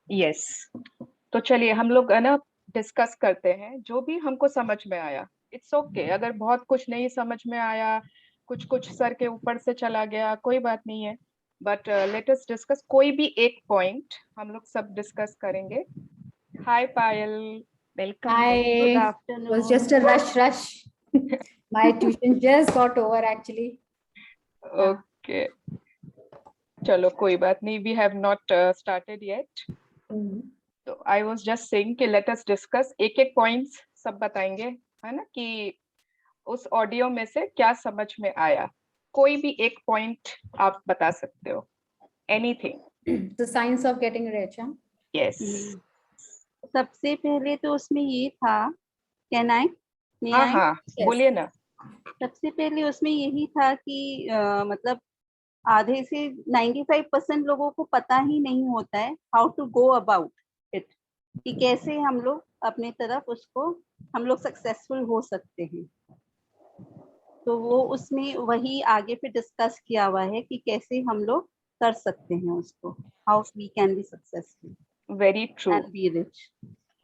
Yes, तो चलिए हम लोग है ना डिस्कस करते हैं जो भी हमको समझ में आया। इट्स ओके अगर बहुत कुछ नहीं समझ में आया, कुछ कुछ सर के ऊपर से चला गया, कोई बात नहीं है। बट लेट अस डिस्कस कोई भी एक पॉइंट हम लोग सब डिस्कस करेंगे। Hi Payal, welcome Hi, back. it was just a rush. My tuition just got over actually. Yeah. Okay, चलो कोई बात नहीं, we have not started yet. तो आई वाज जस्ट सेइंग कि लेट अस डिस्कस, एक एक पॉइंट्स सब बताएंगे, है ना, कि उस ऑडियो में से क्या समझ में आया। कोई भी एक पॉइंट आप बता सकते हो, anything. The science of getting rich. Huh? Yes. सबसे पहले तो उसमें ये था, कैन आई हाँ हाँ, बोलिए ना। सबसे पहले उसमें यही था कि मतलब आधे से 95% लोगों को पता ही नहीं होता है how to go about it, कि कैसे हम लोग अपने तरफ उसको हम लोग सक्सेसफुल हो सकते हैं। तो वो उसमें वही आगे पे डिस्कस किया हुआ है कि कैसे हम लोग कर सकते हैं उसको, how we can be successful very true. And be rich.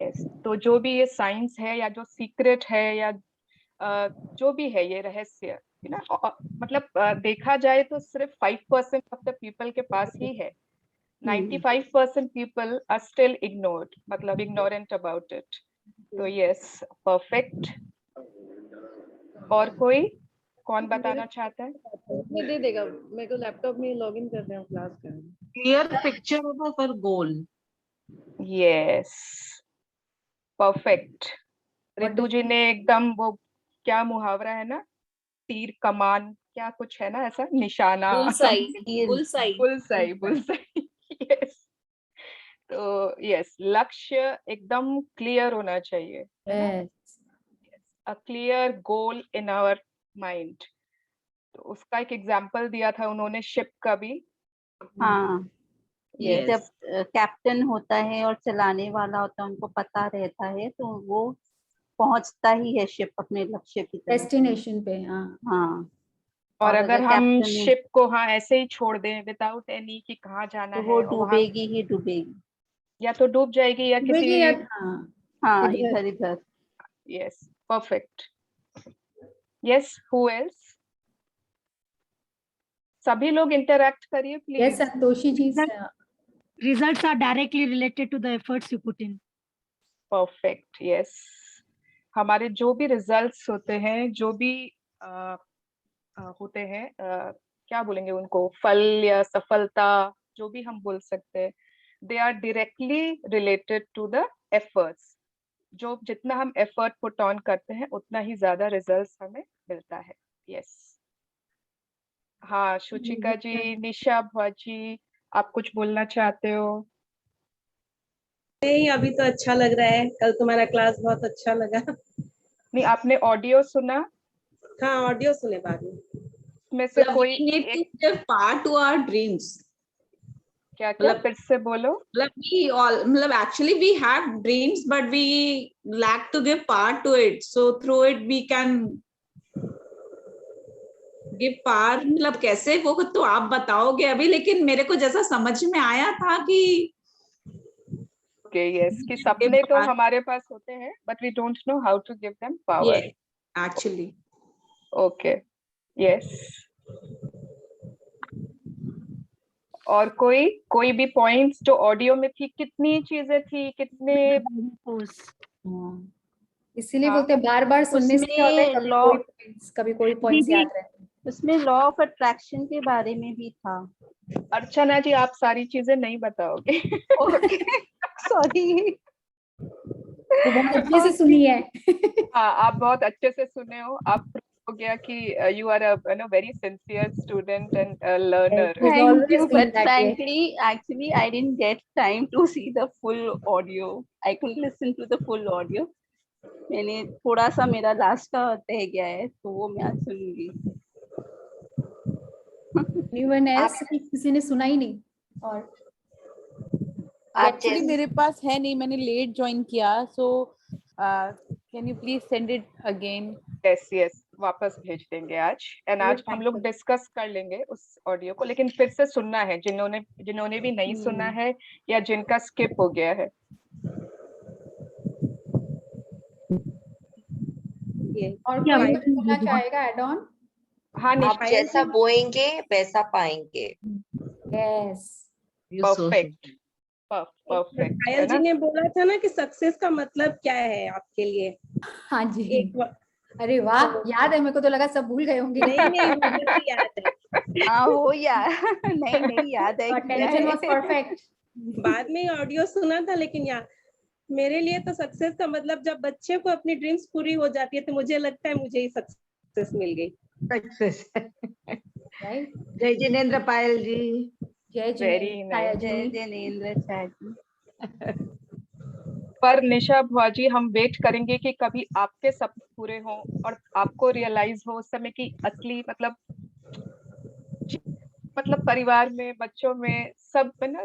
Yes, तो जो भी ये साइंस है या जो सीक्रेट है या जो भी है ये रहस्य, है ना, मतलब देखा जाए तो सिर्फ 5% ऑफ द पीपल के पास ही है। 95% पीपल आर स्टिल इग्नोर्ड, मतलब इग्नोरेंट अबाउट इट। तो यस, परफेक्ट। और कोई कौन बताना चाहता है? नहीं दे देगा, मेरे को लैपटॉप में लॉगिन कर रहे हैं क्लास का। Clear picture of our goal. Yes, perfect. Ritu ji ने एकदम वो क्या मुहावरा है ना, तीर कमान क्या कुछ है ना, ऐसा निशाना, Bullseye. Bullseye bullseye. यस, तो यस, लक्ष्य एकदम क्लियर होना चाहिए, Yes. A clear goal in our mind. तो उसका एक एग्जांपल दिया था उन्होंने, शिप का भी। हाँ, ये Yes. जब कैप्टन होता है और चलाने वाला होता है, उनको पता रहता है तो वो पहुंचता ही है शिप अपने लक्ष्य की तरफ। Destination पे हाँ. हाँ, और अगर हम कैप्टन ने शिप को हाँ ऐसे ही छोड़ दें विदाउट एनी कि कहाँ जाना तो वो है, और वहां डूबेगी ही डूबेगी। या तो डूब जाएगी या किसी। हाँ. हाँ, इधर- इधर इधर। Yes, perfect. Yes, who else? सभी लोग इंटरैक्ट करिए Yes, please. Santoshi ji. Results are directly related to the efforts you put in. Perfect, yes. हमारे जो भी रिजल्ट्स होते हैं, जो भी होते हैं, क्या बोलेंगे उनको, फल या सफलता, जो भी हम बोल सकते हैं, they are directly related to the efforts. जो जितना हम एफर्ट पुट ऑन करते हैं उतना ही ज्यादा रिजल्ट्स हमें मिलता है। यस, हाँ शुचिका जी, निशा भाजी, आप कुछ बोलना चाहते हो? नहीं, अभी तो अच्छा लग रहा है, कल तुम्हारा क्लास बहुत अच्छा लगा। नहीं, आपने ऑडियो सुना? हाँ, ऑडियो सुने बाद में। में से कोई We need एक, to give part to our dreams. क्या क्या मतलब- फिर से बोलो। मतलब actually we have dreams, but we lack to give part to it. So through it we can give part. मतलब कैसे, वो तो आप बताओगे अभी, लेकिन मेरे को जैसा समझ में आया था कि ओके, यस, कि सपने तो हमारे पास होते हैं but we don't know how to give them power. Actually okay, yes. और कोई भी पॉइंट्स जो ऑडियो में थी, कितनी चीजें थी, कितने इसीलिए हाँ। बोलते हैं बार बार सुनने से क्या होता है, कभी कोई पॉइंट्स याद रहते हैं। उसमें लॉ ऑफ अट्रैक्शन के बारे में भी था। अर्चना जी, आप सारी चीजें नहीं बताओगे। सॉरी। वो बहुत अच्छे से सुनी है। हाँ, आप बहुत अच्छे से सुने हो, आप हो गया कि you are a very sincere student and learner. He's Thank always you, been but that way. actually, I didn't get time to see the full audio. I couldn't listen to the full audio. मैंने थोड़ा सा, मेरा last का रह गया है तो वो मैं आज सुनूंगी। Anyone else? किसी ने सुना ही नहीं। और एक्चुअली मेरे पास है नहीं, मैंने लेट ज्वाइन किया, so can you please send it again? Yes yes, वापस भेज देंगे आज, एंड आज हम लोग डिस्कस कर लेंगे उस ऑडियो को, लेकिन फिर से सुनना है जिन्होंने भी नहीं सुना है या जिनका स्किप हो गया है। और कोई बोलना चाहेगा एड ऑन? हाँ आप जैसा बोएंगे वैसा पाएंगे। Yes, perfect perfect. Payal ji ने बोला था ना कि सक्सेस का मतलब क्या है आपके लिए। हाँ जी। एक अरे वाह, याद है, मेरे को तो लगा सब भूल गए होंगे। नहीं मुझे भी याद है। हाँ वो याद नहीं याद है। Attention was perfect. बाद में ऑडियो सुना था, लेकिन यार मेरे लिए तो सक्सेस का मतलब जब बच्चे को अपनी ड्रीम्स पूरी हो जाती है तो मुझे लगता है मुझे ही सक्सेस मिल गई। सक्सेस। राइट। जय जिनेंद्र पायल जी। जय Very जिनेंद्र nice. जय जिनेंद्र छाया जी। पर निशा भौजी, हम वेट करेंगे कि कभी आपके सपने पूरे हों और आपको रियलाइज हो उस समय की असली मतलब परिवार में, बच्चों में, सब में ना,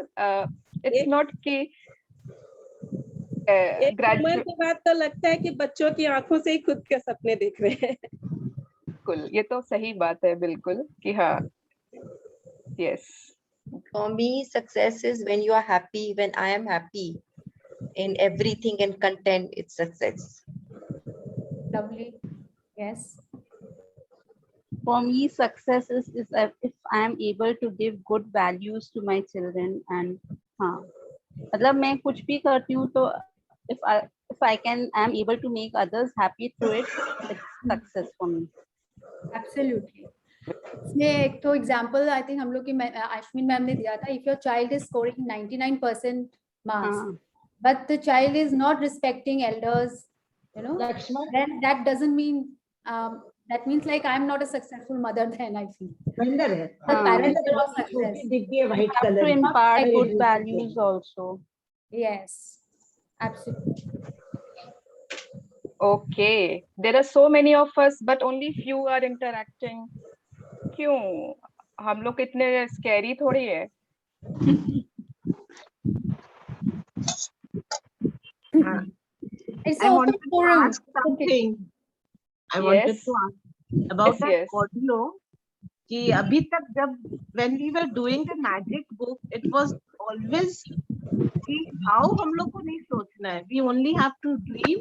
इट्स नॉट कि एक उम्र के बाद तो लगता है कि बच्चों की आंखों से ही खुद के सपने देख रहे हैं। बिल्कुल, ये तो सही बात है बिल्कुल कि हाँ, yes. For me, success is when you are happy, when I am happy in everything and content, it's success. Lovely. Yes. For me, success is if I am able to give good values to my children and हाँ मतलब मैं कुछ भी करती हूँ तो if I am able to make others happy through it, it's success for me. Absolutely. इसमें एक तो एग्जांपल आई थिंक हम लोग की अश्विन मैम ने दिया था, if your child is scoring 99% marks but the child is not respecting elders, you know, then that doesn't mean that means like I'm not a successful mother then I feel. बंदर है। The parents are not success. दिखती है white Have to colour. impart good values also. Yes, absolutely. Okay, there are so many of us but only few are interacting. क्यों? हम लोग इतने scary थोड़ी है। It's I an wanted open to forum. ask something. I Yes. wanted to ask about that Yes. audio. कि अभी तक जब when we were doing the magic book, it was always कि how हम लोग को नहीं सोचना है. We only have to dream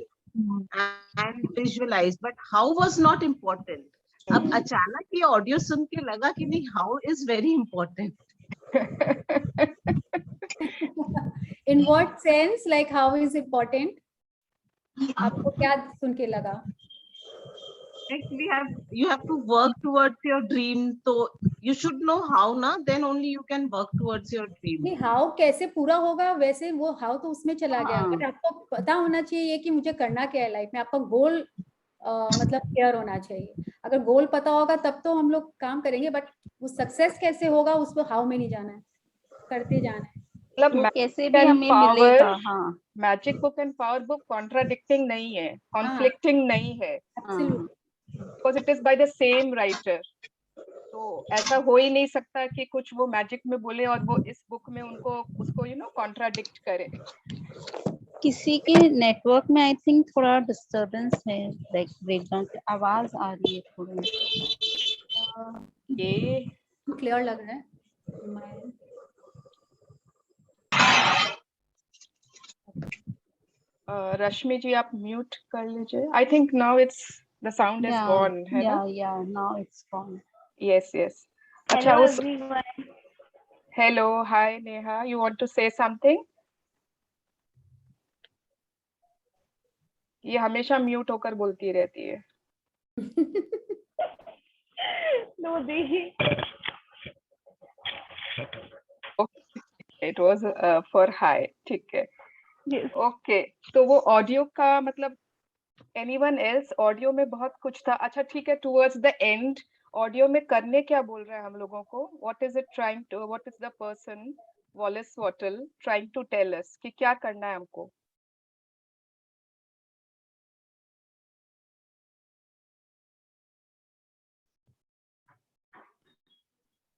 and visualize. But how was not important. अब अचानक ये ऑडियो सुन के लगा कि नहीं, how is very important. In what sense? Like how is important? आपको क्या सुन के लगा? Like you have to work towards your dream. So you should know how na. Then only you can work towards your dream. नहीं, how कैसे पूरा होगा, वैसे वो हाउ तो उसमें चला गया, बट आपको पता होना चाहिए कि मुझे करना क्या है लाइफ में। आपका गोल मतलब क्लियर होना चाहिए। अगर गोल पता होगा तब तो हम लोग काम करेंगे, बट वो सक्सेस कैसे होगा उसको हाउ में नहीं जाना है, करते जाना है। मतलब कैसे भी हमें मिलेगा। हाँ, magic book and power book contradicting नहीं है, कॉन्फ्लिक्टिंग नहीं है, because it is by the same writer. तो ऐसा हो ही नहीं सकता कि कुछ वो मैजिक में बोले और वो इस बुक में उसको कॉन्ट्राडिक्ट करे। किसी के नेटवर्क में आई थिंक थोड़ा डिस्टरबेंस है, लाइक ब्रेकडाउन की आवाज आ रही है थोड़ी। ये क्लियर लग रहा है। रश्मि जी आप म्यूट कर लीजिए। I think now it's the sound is gone, है ना? या now it's gone. Yes yes. अच्छा, hello, hi Neha, you want to say something? ये हमेशा म्यूट होकर बोलती रहती है। नो दी। इट वाज फॉर हाय, ठीक है। ओके, तो वो ऑडियो का मतलब एनीवन एल्स, ऑडियो में बहुत कुछ था। अच्छा ठीक है, टुवर्ड्स द एंड ऑडियो में करने क्या बोल रहा है हम लोगों को? What is the person Wallace Wattle trying to tell us कि क्या करना है हमको?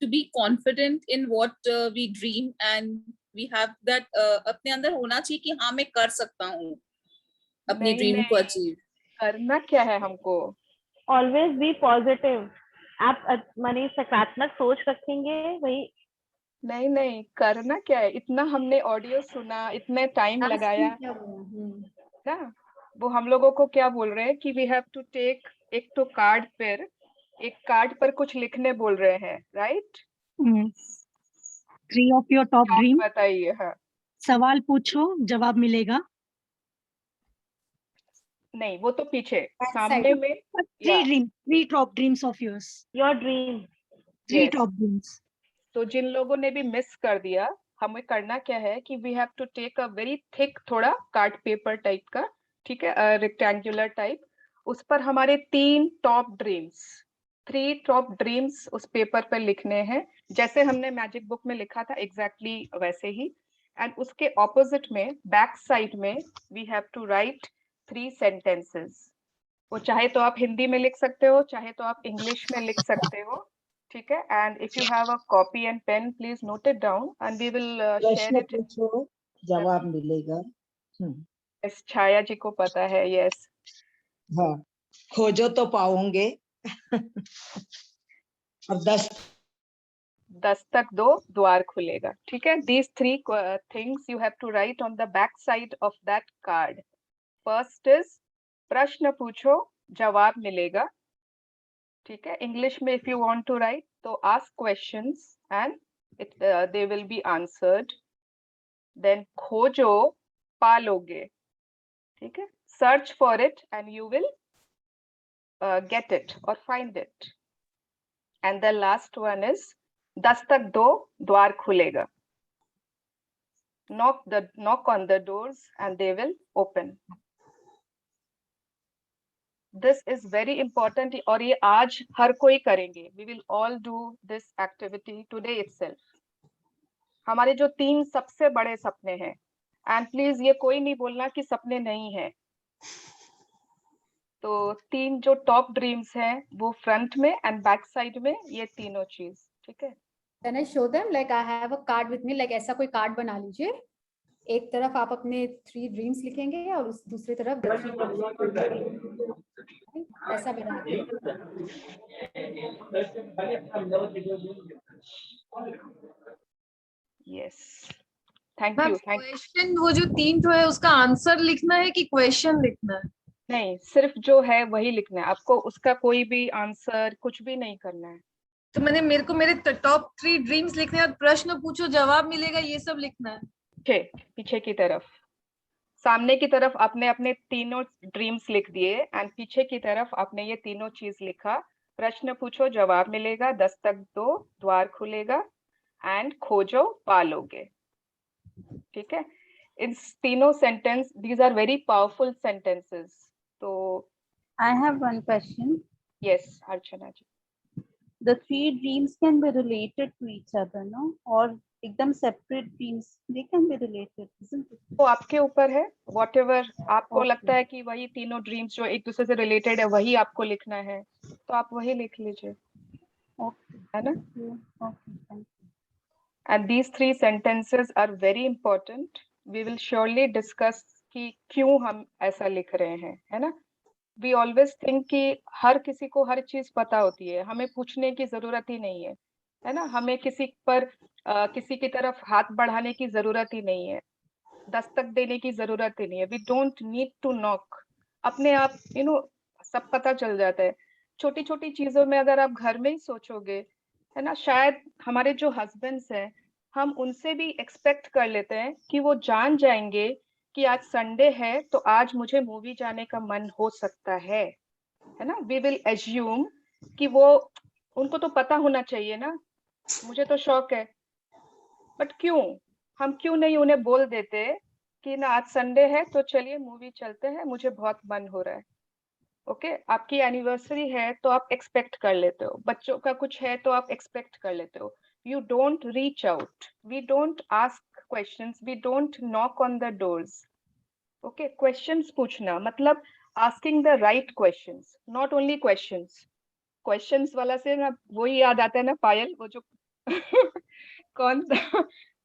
To be confident in what we dream, and we have that अपने अंदर होना चाहिए कि हाँ मैं कर सकता हूँ अपनी ड्रीम को अचीव। करना क्या है हमको? Always be positive. आप माने सकारात्मक सोच रखेंगे वही। नहीं नहीं, करना क्या है, इतना हमने ऑडियो सुना, इतने टाइम लगाया ना, वो हम लोगों को क्या बोल रहे हैं कि वी हैव टू टेक, एक तो एक कार्ड पर कुछ लिखने बोल रहे हैं, right? 3 of your top dream। बताइए। हाँ, सवाल पूछो, जवाब मिलेगा। नहीं वो तो पीछे, सामने में। 3 top dreams of yours। Your dream. 3 Yes. top dreams। तो जिन लोगों ने भी मिस कर दिया, हमें करना क्या है कि we have to take a very thick, थोड़ा कार्ड पेपर टाइप का, ठीक है, रेक्टेंगुलर टाइप, उस पर हमारे 3 टॉप ड्रीम्स उस पेपर पर लिखने हैं, जैसे हमने मैजिक बुक में लिखा था एग्जैक्टली वैसे ही। एंड उसके ऑपोजिट में बैक साइड में we have to write 3 sentences. वो चाहे तो आप हिंदी में लिख सकते हो, चाहे तो आप इंग्लिश में लिख सकते हो, ठीक है। And if you have a copy and pen, please note it down and we will share प्रश्न इट। पूछो, जवाब मिलेगा। यस, छाया जी को पता है। यस, हाँ, खोजो तो पाओगे। और 10 तक 2 द्वार खुलेगा, ठीक है। These 3 things you have to write on the back side of that card. First is प्रश्न पूछो, जवाब मिलेगा, ठीक है। इंग्लिश में if you want to write, तो ask questions and they will be answered. Then खोजो, पालोगे, ठीक है। Search for it and you will get it or find it. And the last one is 10 तक 2 द्वार खुलेगा। Knock on the doors and they will open. This is very important और ये आज हर कोई करेंगे। We will all do this activity today itself. हमारे जो 3 सबसे बड़े सपने हैं, and please ये कोई नहीं बोलना कि सपने नहीं है। तो 3 जो टॉप ड्रीम्स हैं वो फ्रंट में एंड बैक साइड में, ये तीनों चीज, ठीक है। Can I show them? Like I have a card with me. Like ऐसा कोई कार्ड बना लीजिए। एक तरफ आप अपने 3 ड्रीम्स लिखेंगे और उस दूसरी तरफ ऐसा बना के। Yes, thank you. क्वेश्चन वो जो 3 जो है उसका आंसर लिखना है कि क्वेश्चन लिखना है? नहीं, सिर्फ जो है वही लिखना है आपको, उसका कोई भी आंसर कुछ भी नहीं करना है। तो मेरे को मेरे टॉप 3 ड्रीम्स लिखने हैं, प्रश्न पूछो जवाब मिलेगा, ये सब लिखना है। पीछे की तरफ, सामने की तरफ आपने अपने तीनों ड्रीम्स लिख दिए एंड पीछे की तरफ आपने ये तीनों चीज लिखा। प्रश्न पूछो, जवाब मिलेगा, 10 तक 2 द्वार खुलेगा एंड खोजो, पालोगे, ठीक है। इन तीनों sentence, these are very powerful sentences. तो I have one question. Yes, Archana ji. The 3 dreams can be related to each other, no? और एकदम separate dreams, they can be related, isn't it? वो आपके ऊपर है, whatever आपको लगता है कि वही तीनों ड्रीम्स जो एक दूसरे से रिलेटेड है वही आपको लिखना है, तो आप वही लिख लीजिए, है ना। And these 3 sentences are very important. We will surely discuss कि क्यों हम ऐसा लिख रहे हैं, है ना। We always think कि हर किसी को हर चीज पता होती है, हमें पूछने की जरूरत ही नहीं है ना। हमें किसी पर किसी की तरफ हाथ बढ़ाने की जरूरत ही नहीं है, दस्तक देने की जरूरत ही नहीं है। We don't need to knock. अपने आप सब पता चल जाता है। छोटी छोटी चीजों में अगर आप घर में ही सोचोगे, है ना, शायद हमारे जो हस्बैंड्स हैं, हम उनसे भी एक्सपेक्ट कर लेते हैं कि वो जान जाएंगे कि आज संडे है तो आज मुझे मूवी जाने का मन हो सकता है ना। वी विल एज्यूम कि वो, उनको तो पता होना चाहिए ना, मुझे तो शौक है, बट हम क्यों नहीं उन्हें बोल देते कि ना आज संडे है तो चलिए मूवी चलते हैं, मुझे बहुत मन हो रहा है। ओके, आपकी एनिवर्सरी है तो आप एक्सपेक्ट कर लेते हो, बच्चों का कुछ है तो आप एक्सपेक्ट कर लेते हो। You don't reach out, we don't ask questions, we don't knock on the doors. Okay, questions पूछना मतलब asking the right questions, not only questions. Questions वाला से ना वही याद आता है ना पायल, वो जो कौन था,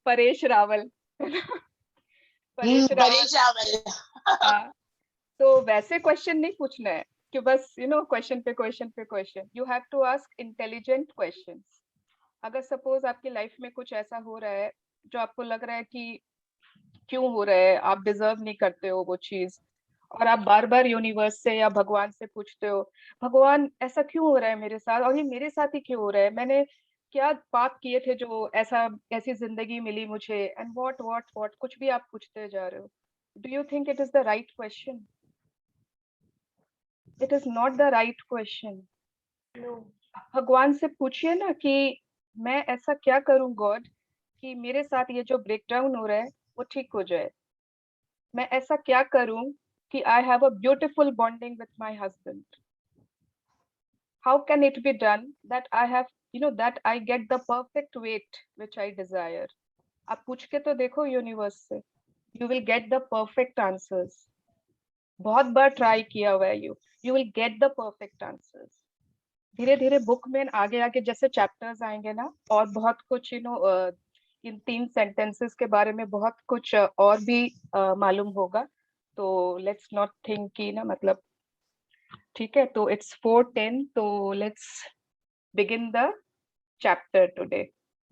परेश रावल परेश रावल। हाँ, तो वैसे क्वेश्चन नहीं पूछना है, कि बस क्वेश्चन पे क्वेश्चन पे question. You have to ask intelligent questions. अगर सपोज आपकी लाइफ में कुछ ऐसा हो रहा है जो आपको लग रहा है कि क्यों हो रहा है, आप डिजर्व नहीं करते हो वो चीज, और आप बार बार यूनिवर्स से या भगवान से पूछते हो, भगवान ऐसा क्यों हो रहा है मेरे साथ, और ये मेरे साथ ही क्यों हो रहा है, मैंने क्या पाप किए थे जो ऐसी जिंदगी मिली मुझे, एंड व्हाट कुछ भी आप पूछते जा रहे हो. Do you think it is the right question? It is not the right question. भगवान से पूछिए ना कि मैं ऐसा क्या करूं गॉड कि मेरे साथ ये जो ब्रेकडाउन हो रहा है वो ठीक हो जाए. मैं ऐसा क्या करूं कि I have a beautiful bonding with my husband. How can it be done that I have that I get the perfect weight which I desire. आप पूछ के तो देखो यूनिवर्स से, you will get the perfect answers. बहुत बार try किया हुआ है, you will get the perfect answers. धीरे धीरे बुक में आगे आगे जैसे चैप्टर्स आएंगे ना, और बहुत कुछ इन 3 सेंटेंसेस के बारे में बहुत कुछ और भी मालूम होगा. तो लेट्स नॉट थिंक कि ना, मतलब ठीक है. तो इट्स 4:10, तो let's begin the chapter today.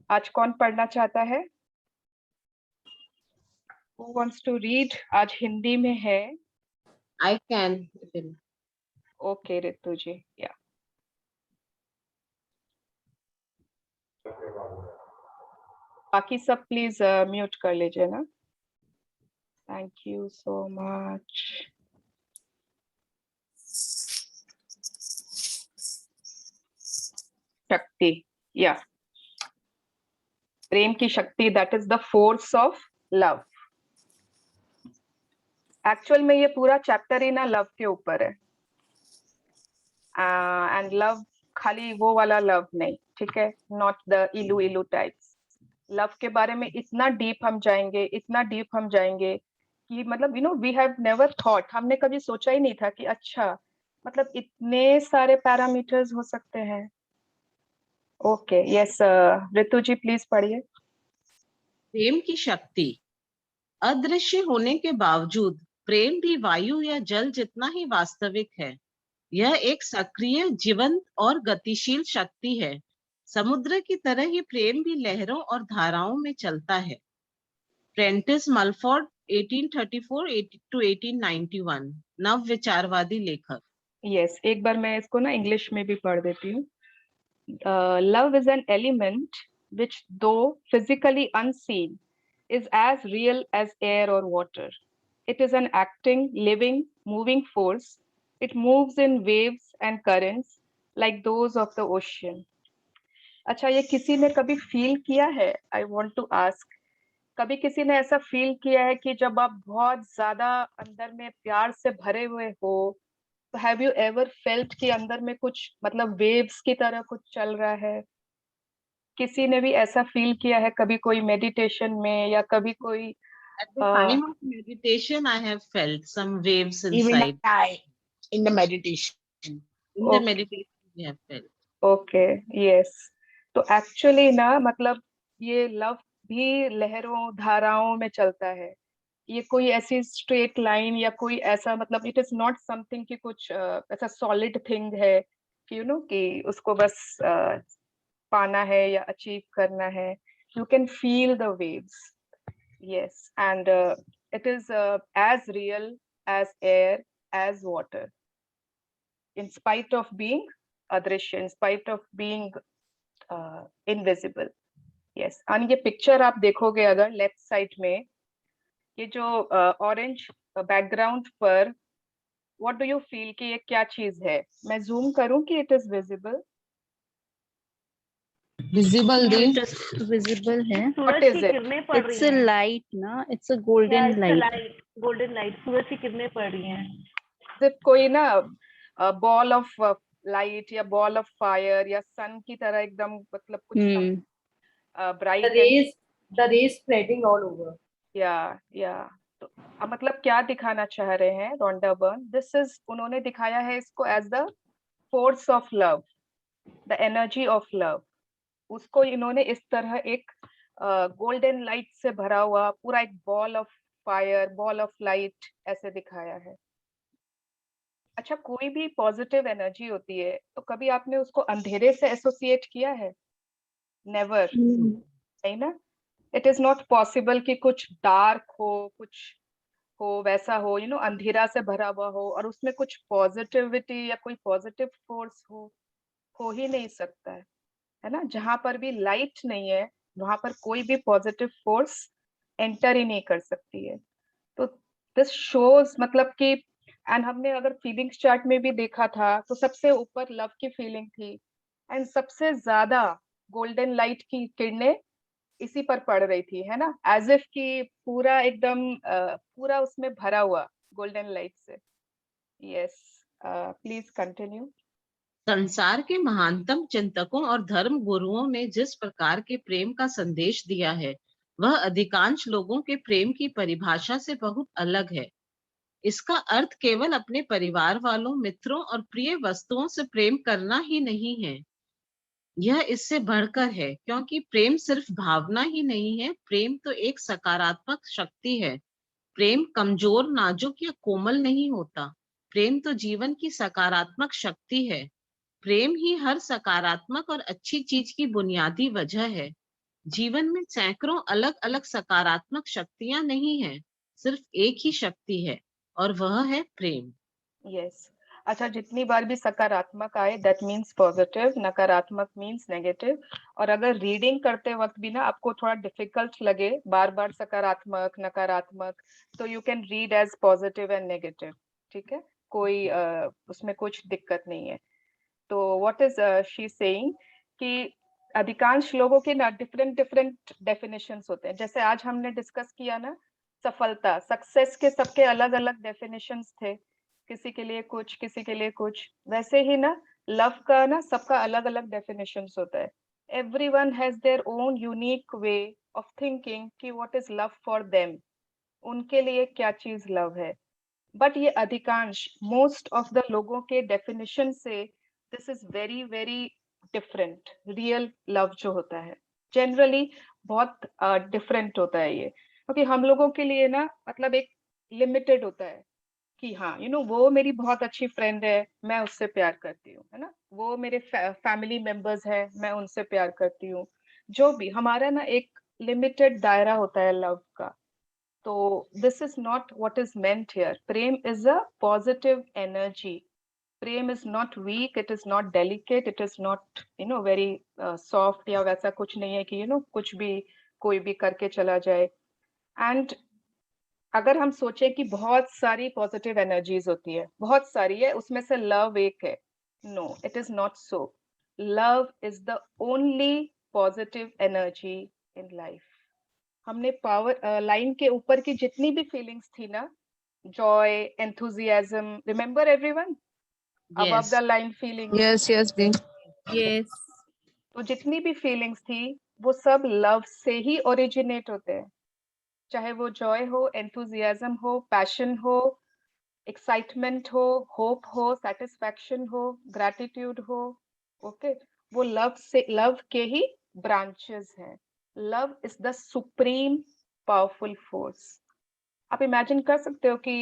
आज कौन पढ़ना चाहता है? Who wants to read? आज हिंदी में है. I can. ओके रितु जी, या बाकी सब प्लीज म्यूट कर लीजिए ना. Thank you so much. शक्ति, या प्रेम की शक्ति, that is the force of love. Actual में ये पूरा चैप्टर ही ना लव के ऊपर है. एंड लव खाली वो वाला लव नहीं, ठीक है, नॉट द इलू इलू टाइप्स. लव के बारे में इतना डीप हम जाएंगे कि मतलब वी हैव नेवर थॉट, हमने कभी सोचा ही नहीं था कि अच्छा मतलब इतने सारे पैरामीटर्स हो सकते हैं. Okay, yes Ritu ji please पढ़िए. प्रेम की शक्ति. अदृश्य होने के बावजूद प्रेम भी वायु या जल जितना ही वास्तविक है. यह एक सक्रिय, जीवंत और गतिशील शक्ति है. समुद्र की तरह ही प्रेम भी लहरों और धाराओं में चलता है. प्रेंटिस मलफोर्ड 1834 to 1891, नव विचारवादी लेखक. यस, एक बार मैं इसको ना इंग्लिश में भी पढ़ देती हूँ. Love is an element which though physically unseen is as real as air or water. It is an acting, living, moving force. It moves in waves and currents like those of the ocean. अच्छा, ये किसी ने कभी feel किया है? I want to ask. कभी किसी ने ऐसा फील किया है कि जब आप बहुत ज्यादा अंदर में प्यार से भरे हुए हो, तो हैव यू एवर फेल्ट कि अंदर में कुछ मतलब वेव्स की तरह कुछ चल रहा है? किसी ने भी ऐसा फील किया है कभी कोई मेडिटेशन में, या कभी कोई At the time of meditation, I have felt some waves Even inside. I, in the meditation. In the meditation, we have felt. Okay, yes. तो एक्चुअली ना मतलब ये लव भी लहरों धाराओं में चलता है. ये कोई ऐसी स्ट्रेट लाइन या कोई ऐसा मतलब इट इज नॉट समथिंग कि कुछ ऐसा सॉलिड थिंग है कि कि उसको बस पाना है या अचीव करना है. You can feel the waves. Yes, and it is as real as air, as water, in spite of being अदृश्य, in spite of being invisible. Yes. और ये पिक्चर आप देखोगे अगर लेफ्ट साइड में, ये जो ऑरेंज बैकग्राउंड पर, व्हाट डू यू फील कि ये क्या चीज है? मैं जूम करूं कि it is visible? Visible visible है. What is it? It's a light ना, it's a golden light. Golden light, सूरज की किरणें पड़ रही हैं. कोई ना बॉल ऑफ लाइट या बॉल ऑफ फायर या सन की तरह एकदम मतलब कुछ bright, the rays spreading all over. या तो मतलब क्या दिखाना चाह रहे हैं रोंडा बर्न? दिस इज, उन्होंने दिखाया है इसको as the force of love, the energy of love. उसको इन्होंने इस तरह एक गोल्डन लाइट से भरा हुआ पूरा एक ball of fire, ball of light ऐसे दिखाया है. अच्छा, कोई भी पॉजिटिव एनर्जी होती है तो कभी आपने उसको अंधेरे से एसोसिएट किया है? नेवर, नहीं ना? इट इज नॉट पॉसिबल कि कुछ डार्क हो वैसा हो, अंधेरा से भरा हुआ हो और उसमें कुछ पॉजिटिविटी या कोई पॉजिटिव फोर्स हो ही नहीं सकता है ना? जहां पर भी लाइट नहीं है वहां पर कोई भी पॉजिटिव फोर्स एंटर ही नहीं कर सकती है। तो दिस शोज मतलब कि, एंड हमने अगर फीलिंग्स चार्ट में भी देखा था तो सबसे ऊपर लव की फीलिंग थी एंड सबसे ज्यादा गोल्डन लाइट की किरणें इसी पर पड़ रही थी, है ना? एज इफ कि पूरा एकदम पूरा उसमें भरा हुआ गोल्डन लाइट से। Yes, please continue. संसार के महानतम चिंतकों और धर्म गुरुओं ने जिस प्रकार के प्रेम का संदेश दिया है वह अधिकांश लोगों के प्रेम की परिभाषा से बहुत अलग है। इसका अर्थ केवल अपने परिवार वालों, मित्रों और प्रिय वस्तुओं से प्रेम करना ही नहीं है। यह इससे बढ़कर है, क्योंकि प्रेम सिर्फ भावना ही नहीं है, प्रेम तो एक सकारात्मक शक्ति है। प्रेम कमजोर, नाजुक या कोमल नहीं होता। प्रेम तो जीवन की सकारात्मक शक्ति है। प्रेम ही हर सकारात्मक और अच्छी चीज की बुनियादी वजह है। जीवन में सैकड़ों अलग अलग सकारात्मक शक्तियां नहीं हैं, सिर्फ एक ही शक्ति है और वह है प्रेम। यस, अच्छा, जितनी बार भी सकारात्मक आए दैट मीन्स पॉजिटिव, नकारात्मक मीन्स नेगेटिव। और अगर रीडिंग करते वक्त भी ना आपको थोड़ा डिफिकल्ट लगे बार बार सकारात्मक नकारात्मक, तो you can read as positive and negative, ठीक है? कोई उसमें कुछ दिक्कत नहीं है। तो व्हाट इज शी सेइंग कि अधिकांश लोगों के ना डिफरेंट डिफरेंट डेफिनेशंस होते हैं। जैसे आज हमने डिस्कस किया ना, सफलता, सक्सेस के सबके अलग अलग डेफिनेशंस थे, किसी के लिए कुछ, किसी के लिए कुछ। वैसे ही ना लव का ना सबका अलग अलग डेफिनेशंस होता है। Everyone has their own unique way of thinking कि what is love for them, उनके लिए क्या चीज लव है। बट ये अधिकांश, मोस्ट ऑफ द लोगों के डेफिनेशन से this is very very different. Real love जो होता है जनरली बहुत डिफरेंट होता है ये, क्योंकि हम लोगों के लिए ना मतलब एक लिमिटेड होता है कि हाँ वो मेरी बहुत अच्छी फ्रेंड है, मैं उससे प्यार करती हूँ, है ना? वो मेरे फैमिली मेंबर्स है, मैं उनसे प्यार करती हूँ। जो भी हमारा ना एक लिमिटेड दायरा होता है लव का। तो this is not what is meant here. प्रेम इज अ पॉजिटिव एनर्जी। प्रेम is not weak, it is not delicate, it is not very soft, या वैसा कुछ नहीं है कि कुछ भी कोई भी करके चला जाए। एंड अगर हम सोचें कि बहुत सारी पॉजिटिव एनर्जीज होती है, बहुत सारी है, उसमें से लव एक है, no, it is not so. Love is the only positive energy in life. हमने पावर लाइन के ऊपर की जितनी भी फीलिंग्स थी ना, joy, enthusiasm, remember everyone above the line feelings? Yes, yes, Dean. Yes. तो जितनी भी फीलिंग्स थी वो सब लव से ही ओरिजिनेट होते हैं। चाहे वो जॉय हो, एंथुजियाज्म हो, पैशन हो, एक्साइटमेंट हो, होप हो, सेटिस्फैक्शन हो, ग्रैटिट्यूड हो, ओके, वो लव के ही ब्रांचेस हैं। Love is the supreme powerful force. आप इमेजिन कर सकते हो कि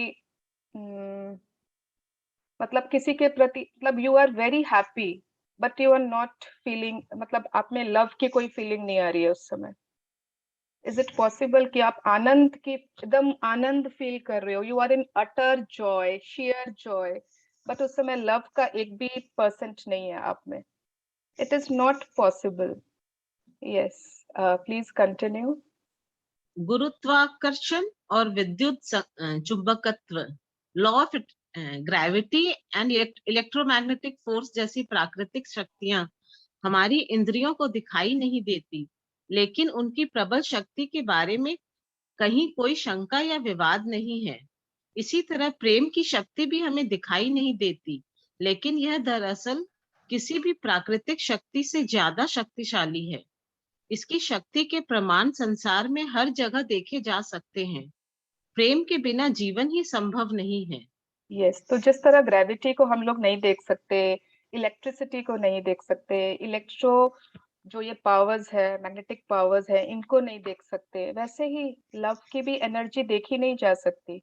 मतलब किसी के प्रति, मतलब you are very happy but you are not feeling, मतलब आप में लव की कोई फीलिंग नहीं आ रही है उस समय। इज इट पॉसिबल कि आप आनंद की एकदम आनंद फील कर रहे हो, you are in utter joy, share joy, but उस समय लव का एक भी परसेंट नहीं है आप में? It is not possible. Yes, please continue. गुरुत्वाकर्षण और विद्युत चुंबकत्व, law of gravity and electromagnetic force जैसी प्राकृतिक शक्तियां हमारी इंद्रियों को दिखाई नहीं देती, लेकिन उनकी प्रबल शक्ति के बारे में कहीं कोई शंका या विवाद नहीं है। इसी तरह प्रेम की शक्ति भी हमें दिखाई नहीं देती, लेकिन यह दरअसल किसी भी प्राकृतिक शक्ति से ज्यादा शक्तिशाली है। इसकी शक्ति के प्रमाण संसार में हर जगह देखे जा सकते हैं। प्रेम के बिना जीवन ही संभव नहीं है। यस, तो जिस तरह ग्रेविटी को हम लोग नहीं देख सकते, इलेक्ट्रिसिटी को नहीं देख सकते, इलेक्ट्रो जो ये पावर्स है, मैग्नेटिक पावर्स है, इनको नहीं देख सकते, वैसे ही लव की भी एनर्जी देखी नहीं जा सकती,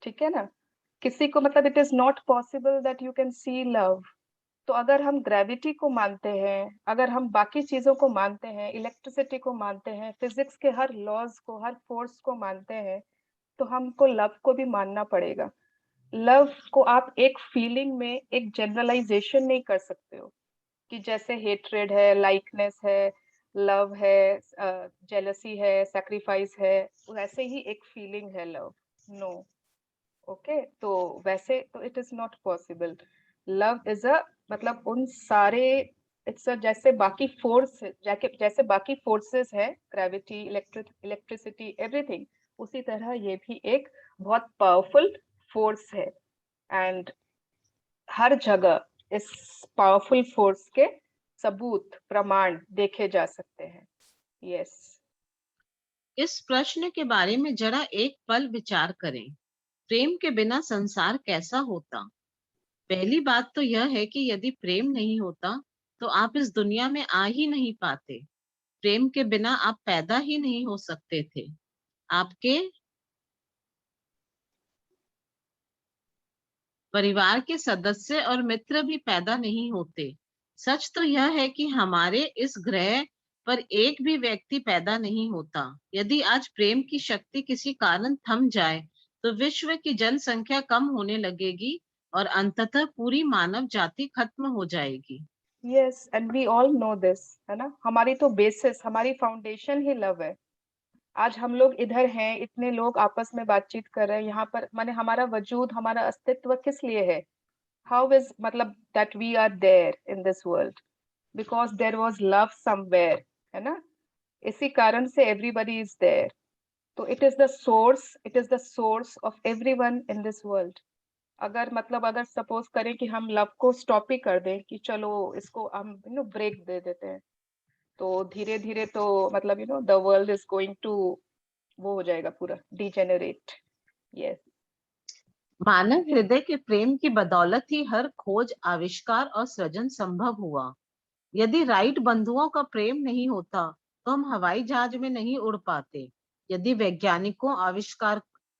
ठीक है ना? किसी को मतलब it is not possible that you can see love. तो अगर हम ग्रेविटी को मानते हैं, अगर हम बाकी चीजों को मानते हैं, इलेक्ट्रिसिटी को मानते हैं, फिजिक्स के हर लॉज को, हर फोर्स को मानते हैं, तो हमको लव को भी मानना पड़ेगा। लव को आप एक फीलिंग में एक जनरलाइजेशन नहीं कर सकते हो कि जैसे हेट्रेड है, लाइकनेस है, लव है, जेलसी है, सैक्रिफाइस है, वैसे ही एक फीलिंग है लव। नो, ओके, तो वैसे तो it is not possible. Love is a मतलब उन सारे, इट्स जैसे बाकी फोर्स, जैसे बाकी फोर्सेस है, ग्रेविटी, इलेक्ट्रिसिटी, एवरीथिंग, उसी तरह ये भी एक बहुत पावरफुल फोर्स है। एंड हर जगह इस पावरफुल फोर्स के सबूत, प्रमाण देखे जा सकते हैं। यस। इस प्रश्न के बारे में जरा एक पल विचार करें। प्रेम के बिना संसार कैसा होता? पहली बात तो यह है कि यदि प्रेम नहीं होता तो आप इस दुनिया में आ ही नहीं पाते। प्रेम के बिना आप पैदा ही नहीं हो सकते थे। आपके परिवार के सदस्य और मित्र भी पैदा नहीं होते। सच तो यह है कि हमारे इस ग्रह पर एक भी व्यक्ति पैदा नहीं होता। यदि आज प्रेम की शक्ति किसी कारण थम जाए तो विश्व की जनसंख्या कम होने लगेगी और अंततः पूरी मानव जाति खत्म हो जाएगी। Yes, and we all know this, है ना। हमारी तो बेसिस, हमारी फाउंडेशन ही लव है। आज हम लोग इधर हैं, इतने लोग आपस में बातचीत कर रहे हैं यहाँ पर, माने हमारा वजूद, हमारा अस्तित्व किस लिए है? हाउ इज मतलब that we are there in this world? Because there was love somewhere, है ना। इसी कारण से एवरीबडी इज देयर। तो it is the source, it is the source of everyone in this world. अगर मतलब अगर सपोज करें कि हम लव को स्टॉप ही कर दें कि चलो इसको हम ब्रेक दे देते हैं, तो धीरे धीरे तो मतलब the world is going to, वो हो जाएगा पूरा डिजेनरेट। यस। मानव हृदय के प्रेम की बदौलत ही हर खोज, आविष्कार और सृजन संभव हुआ। यदि राइट बंधुओं का प्रेम नहीं होता तो हम हवाई जहाज में नहीं उड़ पाते। यदि वैज्ञानिकों,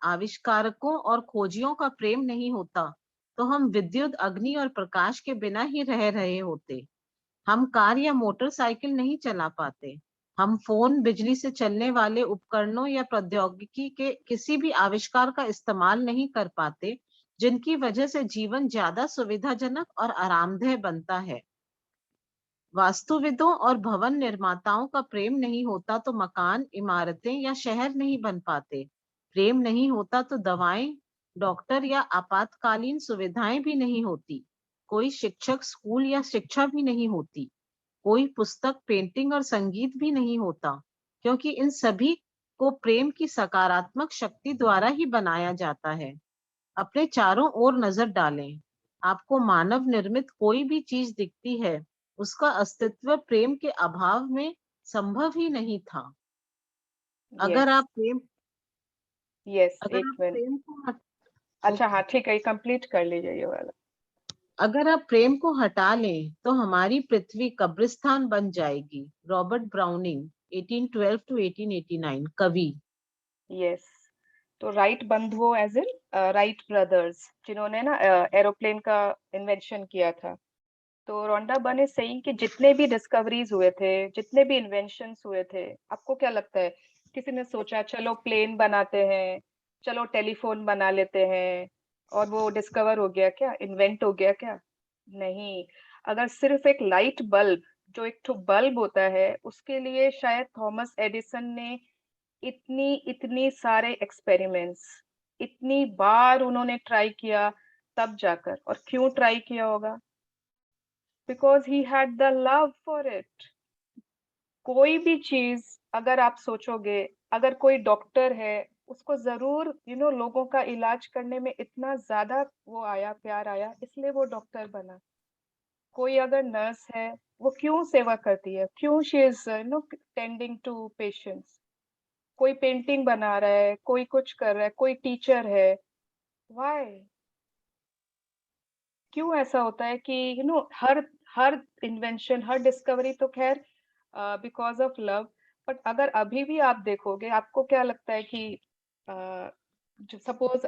आविष्कारकों और खोजियों का प्रेम नहीं होता तो हम विद्युत, अग्नि और प्रकाश के बिना ही रह रहे होते। हम कार या मोटरसाइकिल नहीं चला पाते। हम फोन, बिजली से चलने वाले उपकरणों या प्रौद्योगिकी के किसी भी आविष्कार का इस्तेमाल नहीं कर पाते जिनकी वजह से जीवन ज्यादा सुविधाजनक और आरामदेह बनता है। वास्तुविदों और भवन निर्माताओं का प्रेम नहीं होता तो मकान, इमारतें या शहर नहीं बन पाते। प्रेम नहीं होता तो दवाएं, डॉक्टर या आपातकालीन सुविधाएं भी नहीं होती। कोई शिक्षक, स्कूल या शिक्षा भी नहीं होती। कोई पुस्तक, पेंटिंग और संगीत भी नहीं होता, क्योंकि इन सभी को प्रेम की सकारात्मक शक्ति द्वारा ही बनाया जाता है। अपने चारों ओर नजर डालें। आपको मानव निर्मित कोई भी चीज दिखती है, उसका अस्तित्व प्रेम के अभाव में संभव ही नहीं था। अगर आप प्रेम यस, अगर एक आप मिनट। प्रेम को अच्छा, हाँ ठीक है, कंप्लीट कर लीजिए ये वाला। अगर आप प्रेम को हटा लें तो हमारी पृथ्वी कब्रिस्तान बन जाएगी। रॉबर्ट ब्राउनिंग, 1812 to 1889, कवि। यस, तो राइट बंधुओं एज इन राइट ब्रदर्स, जिन्होंने ना एरोप्लेन का इन्वेंशन किया था। तो रोंडा बर्न इज सेइंग कि जितने भी डिस्कवरीज हुए थे, जितने भी इन्वेंशंस हुए थे, आपको क्या लगता है किसी ने सोचा चलो प्लेन बनाते हैं, चलो टेलीफोन बना लेते हैं, और वो डिस्कवर हो गया क्या, इन्वेंट हो गया क्या? नहीं। अगर सिर्फ एक लाइट बल्ब, जो एक तो बल्ब होता है, उसके लिए शायद थॉमस एडिसन ने इतनी इतनी सारे एक्सपेरिमेंट्स, इतनी बार उन्होंने ट्राई किया, तब जाकर। और क्यों ट्राई किया होगा? because he had the love for it. कोई भी चीज अगर आप सोचोगे, अगर कोई डॉक्टर है, उसको जरूर लोगों का इलाज करने में इतना ज्यादा वो आया, प्यार आया, इसलिए वो डॉक्टर बना। कोई अगर नर्स है, वो क्यों सेवा करती है, क्यों she is tending to patients. कोई पेंटिंग बना रहा है, कोई कुछ कर रहा है, कोई टीचर है, व्हाई? क्यों ऐसा होता है कि हर हर इन्वेंशन, हर डिस्कवरी तो खैर बिकॉज ऑफ लव। बट अगर अभी भी आप देखोगे, आपको क्या लगता है कि सपोज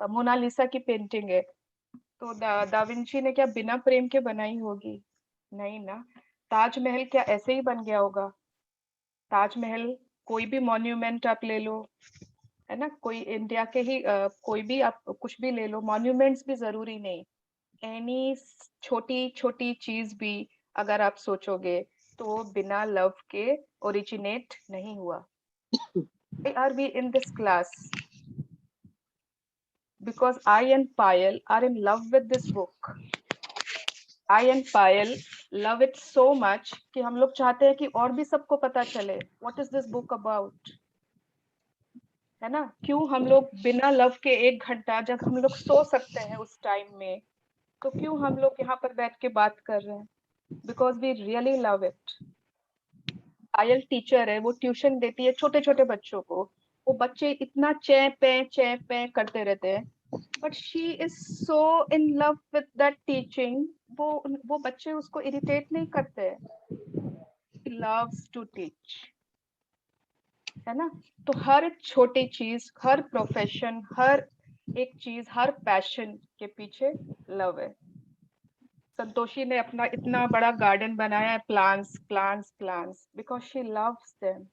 मोनालिसा की पेंटिंग है, तो दा विंची ने क्या बिना प्रेम के बनाई होगी? नहीं ना। ताजमहल क्या ऐसे ही बन गया होगा? ताजमहल, कोई भी मॉन्यूमेंट आप ले लो, है ना, कोई इंडिया के ही कोई भी आप कुछ भी ले लो, मॉन्यूमेंट्स भी जरूरी नहीं, एनी छोटी छोटी चीज भी अगर आप सोचोगे तो बिना लव के ओरिजिनेट नहीं हुआ। Why are we in this class? Because I and Payal are in love with this book. I and Payal love it so much कि हम लोग चाहते हैं कि और भी सबको पता चले what is this book about, है ना। क्यों हम लोग बिना लव के 1 घंटा, जब हम लोग सो सकते हैं उस टाइम में, तो क्यों हम लोग यहाँ पर बैठ के बात कर रहे हैं? Because we really love it. Payal teacher है, वो ट्यूशन देती है छोटे छोटे बच्चों को, वो बच्चे इतना चै पे करते रहते हैं, but she is so in love with that teaching, वो बच्चे उसको इरिटेट नहीं करते, लव्स टू टीच, है ना। तो हर छोटी चीज, हर प्रोफेशन, हर एक चीज, हर पैशन के पीछे लव है। संतोषी ने अपना इतना बड़ा गार्डन बनाया है, plants plants plants, because she loves them,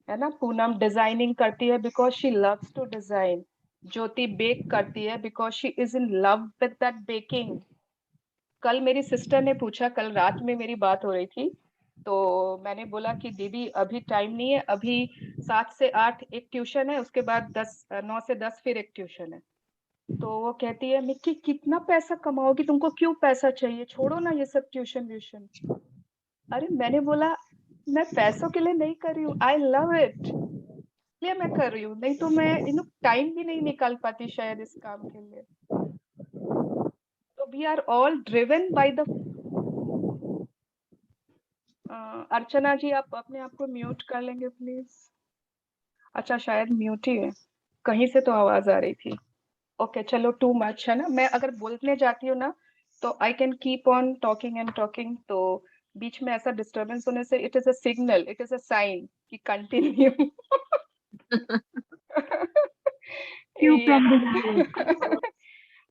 है ना। पूनम डिजाइनिंग करती है because she loves to design. Jyoti bake करती है because she is in love with that baking. कल मेरी सिस्टर ने पूछा, कल रात में मेरी बात हो रही थी, तो मैंने बोला कि दीदी अभी टाइम नहीं है, अभी 7 से 8 एक ट्यूशन है, उसके बाद 9 से 10 फिर एक ट्यूशन है। तो वो कहती है, मिक्की कितना पैसा कमाओगी, तुमको क्यों पैसा चाहिए, छोड़ो ना ये सब ट्यूशन व्यूशन। अरे मैंने बोला मैं पैसों के लिए नहीं कर रही हूँ, आई लव इट, इसलिए मैं कर रही हूँ, नहीं तो मैं टाइम भी नहीं निकाल पाती शायद इस काम के लिए। तो we are all driven by the. Archana ji आप अपने आप को म्यूट कर लेंगे प्लीज। अच्छा शायद म्यूट ही है, कहीं से तो आवाज आ रही थी। ओके चलो, टू मच है ना। मैं अगर बोलने जाती हूँ ना तो I can keep on talking and talking, तो बीच में ऐसा डिस्टरबेंस होने से it is a signal, it is a sign कि कंटिन्यू।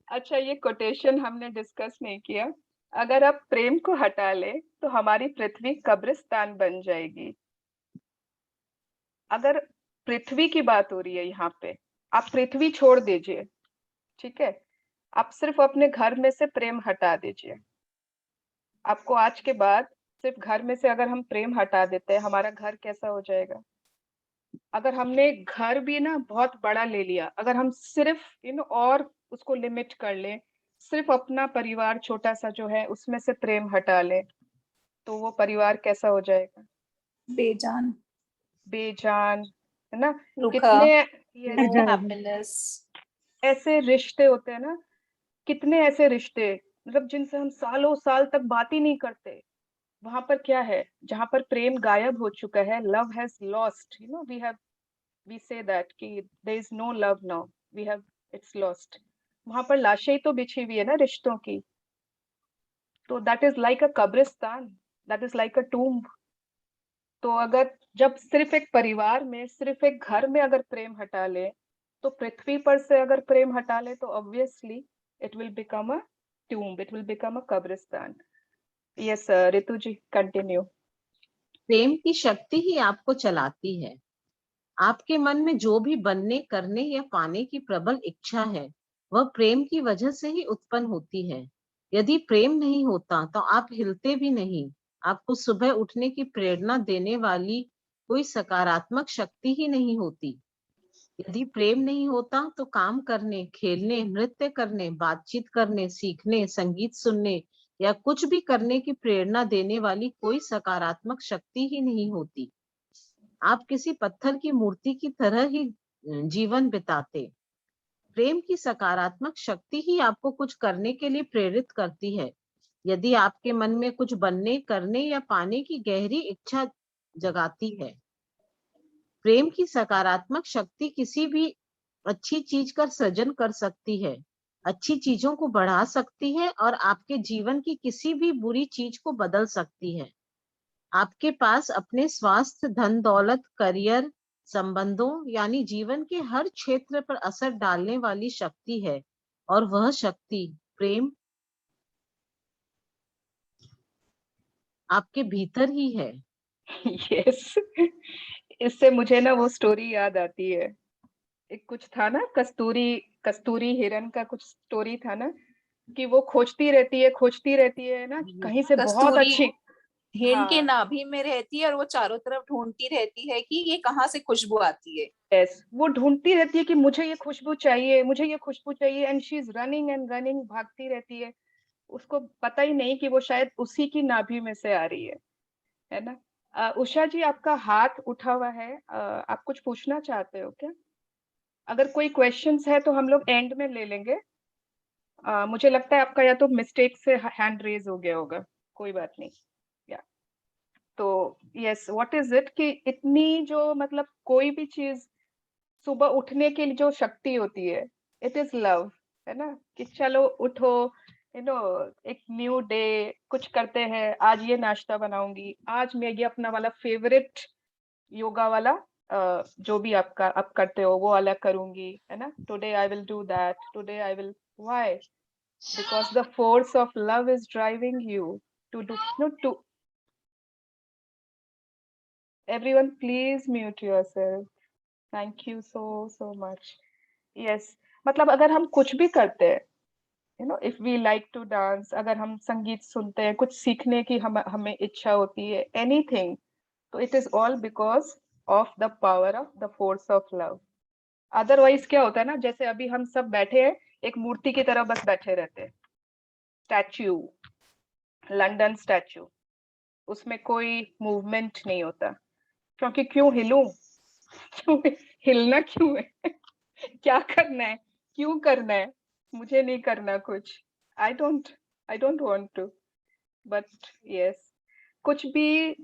अच्छा ये कोटेशन हमने डिस्कस नहीं किया। अगर आप प्रेम को हटा ले तो हमारी पृथ्वी कब्रिस्तान बन जाएगी। अगर पृथ्वी की बात हो रही है यहाँ पे, आप पृथ्वी छोड़ दीजिए, ठीक है, आप सिर्फ अपने घर में से प्रेम हटा दीजिए। आपको आज के बाद सिर्फ घर में से अगर हम प्रेम हटा देते हैं, हमारा घर कैसा हो जाएगा। अगर हमने घर भी ना बहुत बड़ा ले लिया, अगर हम सिर्फ और उसको लिमिट कर ले, सिर्फ अपना परिवार छोटा सा जो है उसमें से प्रेम हटा ले, तो वो परिवार कैसा हो जाएगा? बेजान, बेजान, है ना। रूखा, कितने हैप्पीनेस, ऐसे रिश्ते होते हैं ना, कितने ऐसे रिश्ते मतलब जिनसे हम सालों साल तक बात ही नहीं करते। वहां पर क्या है, जहां पर प्रेम गायब हो चुका है, love has lost, we say that कि there is no love now, we have it's lost। वहां पर लाशें ही तो बिछी हुई है ना रिश्तों की, तो that is like a कब्रिस्तान, that is like a tomb। तो अगर जब सिर्फ एक परिवार में, सिर्फ एक घर में अगर प्रेम हटा ले, तो पृथ्वी पर से अगर प्रेम हटा ले तो obviously it will become a tomb, it will become a कब्रिस्तान। yes रितु जी कंटिन्यू। प्रेम की शक्ति ही आपको चलाती है। आपके मन में जो भी बनने, करने या पाने की प्रबल इच्छा है, वह प्रेम की वजह से ही उत्पन्न होती है। यदि प्रेम नहीं होता तो आप हिलते भी नहीं। आपको सुबह उठने की प्रेरणा देने वाली कोई सकारात्मक शक्ति ही नहीं होती। यदि प्रेम नहीं होता तो काम करने, खेलने, नृत्य करने, बातचीत करने, सीखने, संगीत सुनने या कुछ भी करने की प्रेरणा देने वाली कोई सकारात्मक शक्ति ही नहीं होती। आप किसी पत्थर की मूर्ति की तरह ही जीवन बिताते। प्रेम की सकारात्मक शक्ति ही आपको कुछ करने के लिए प्रेरित करती है। यदि आपके मन में कुछ बनने, करने या पाने की गहरी इच्छा जगाती है। प्रेम की सकारात्मक शक्ति किसी भी अच्छी चीज का सृजन कर सकती है, अच्छी चीजों को बढ़ा सकती है और आपके जीवन की किसी भी बुरी चीज को बदल सकती है। आपके पास अपने स्वास्थ्य, धन दौलत, करियर, संबंधों यानी जीवन के हर क्षेत्र पर असर डालने वाली शक्ति है, और वह शक्ति प्रेम आपके भीतर ही है। यस इससे मुझे ना वो स्टोरी याद आती है। एक कुछ था ना, कस्तूरी हिरन का कुछ स्टोरी था ना, कि वो खोजती रहती है ना, कहीं से बहुत कस्तूरी अच्छी हिरन के हाँ नाभि में रहती है और वो चारों तरफ ढूंढती रहती है कि ये कहाँ से खुशबू आती है। यस वो ढूंढती रहती है कि मुझे ये खुशबू चाहिए, मुझे ये खुशबू चाहिए, and she is running and running, भागती रहती है। उसको पता ही नहीं कि वो शायद उसी की नाभि में से आ रही है ना। उषा जी आपका हाथ उठा हुआ है, आप कुछ पूछना चाहते हो क्या? अगर कोई क्वेश्चंस है तो हम लोग एंड में ले लेंगे। मुझे लगता है आपका या तो मिस्टेक से हैंड रेज हो गया होगा, कोई बात नहीं। या तो यस, व्हाट इज इट कि इतनी जो मतलब कोई भी चीज सुबह उठने की जो शक्ति होती है, इट इज लव, है ना, कि चलो उठो, एक न्यू डे, कुछ करते हैं, आज ये नाश्ता बनाऊंगी, आज मैं ये अपना वाला फेवरेट योगा वाला जो भी आप करते हो वो वाला करूंगी, है ना। Today I will do that, today I will, why? Because the force of love is driving you to do, no to. Everyone please mute yourself, thank you so much. Yes, मतलब अगर हम कुछ भी करते हैं, if we like to dance, अगर हम संगीत सुनते हैं, कुछ सीखने की हमें इच्छा होती है, एनीथिंग, तो it is all because of the power of the force of love. Otherwise क्या होता है ना, जैसे अभी हम सब बैठे हैं, एक मूर्ति की तरह बस बैठे रहते हैं, स्टैच्यू, लंदन स्टैच्यू, उसमें कोई मूवमेंट नहीं होता। क्योंकि क्यों हिलूं? क्यों हिलना क्यों है? क्या करना है, क्यों करना है? मुझे नहीं करना कुछ। I don't want to, but yes, कुछ भी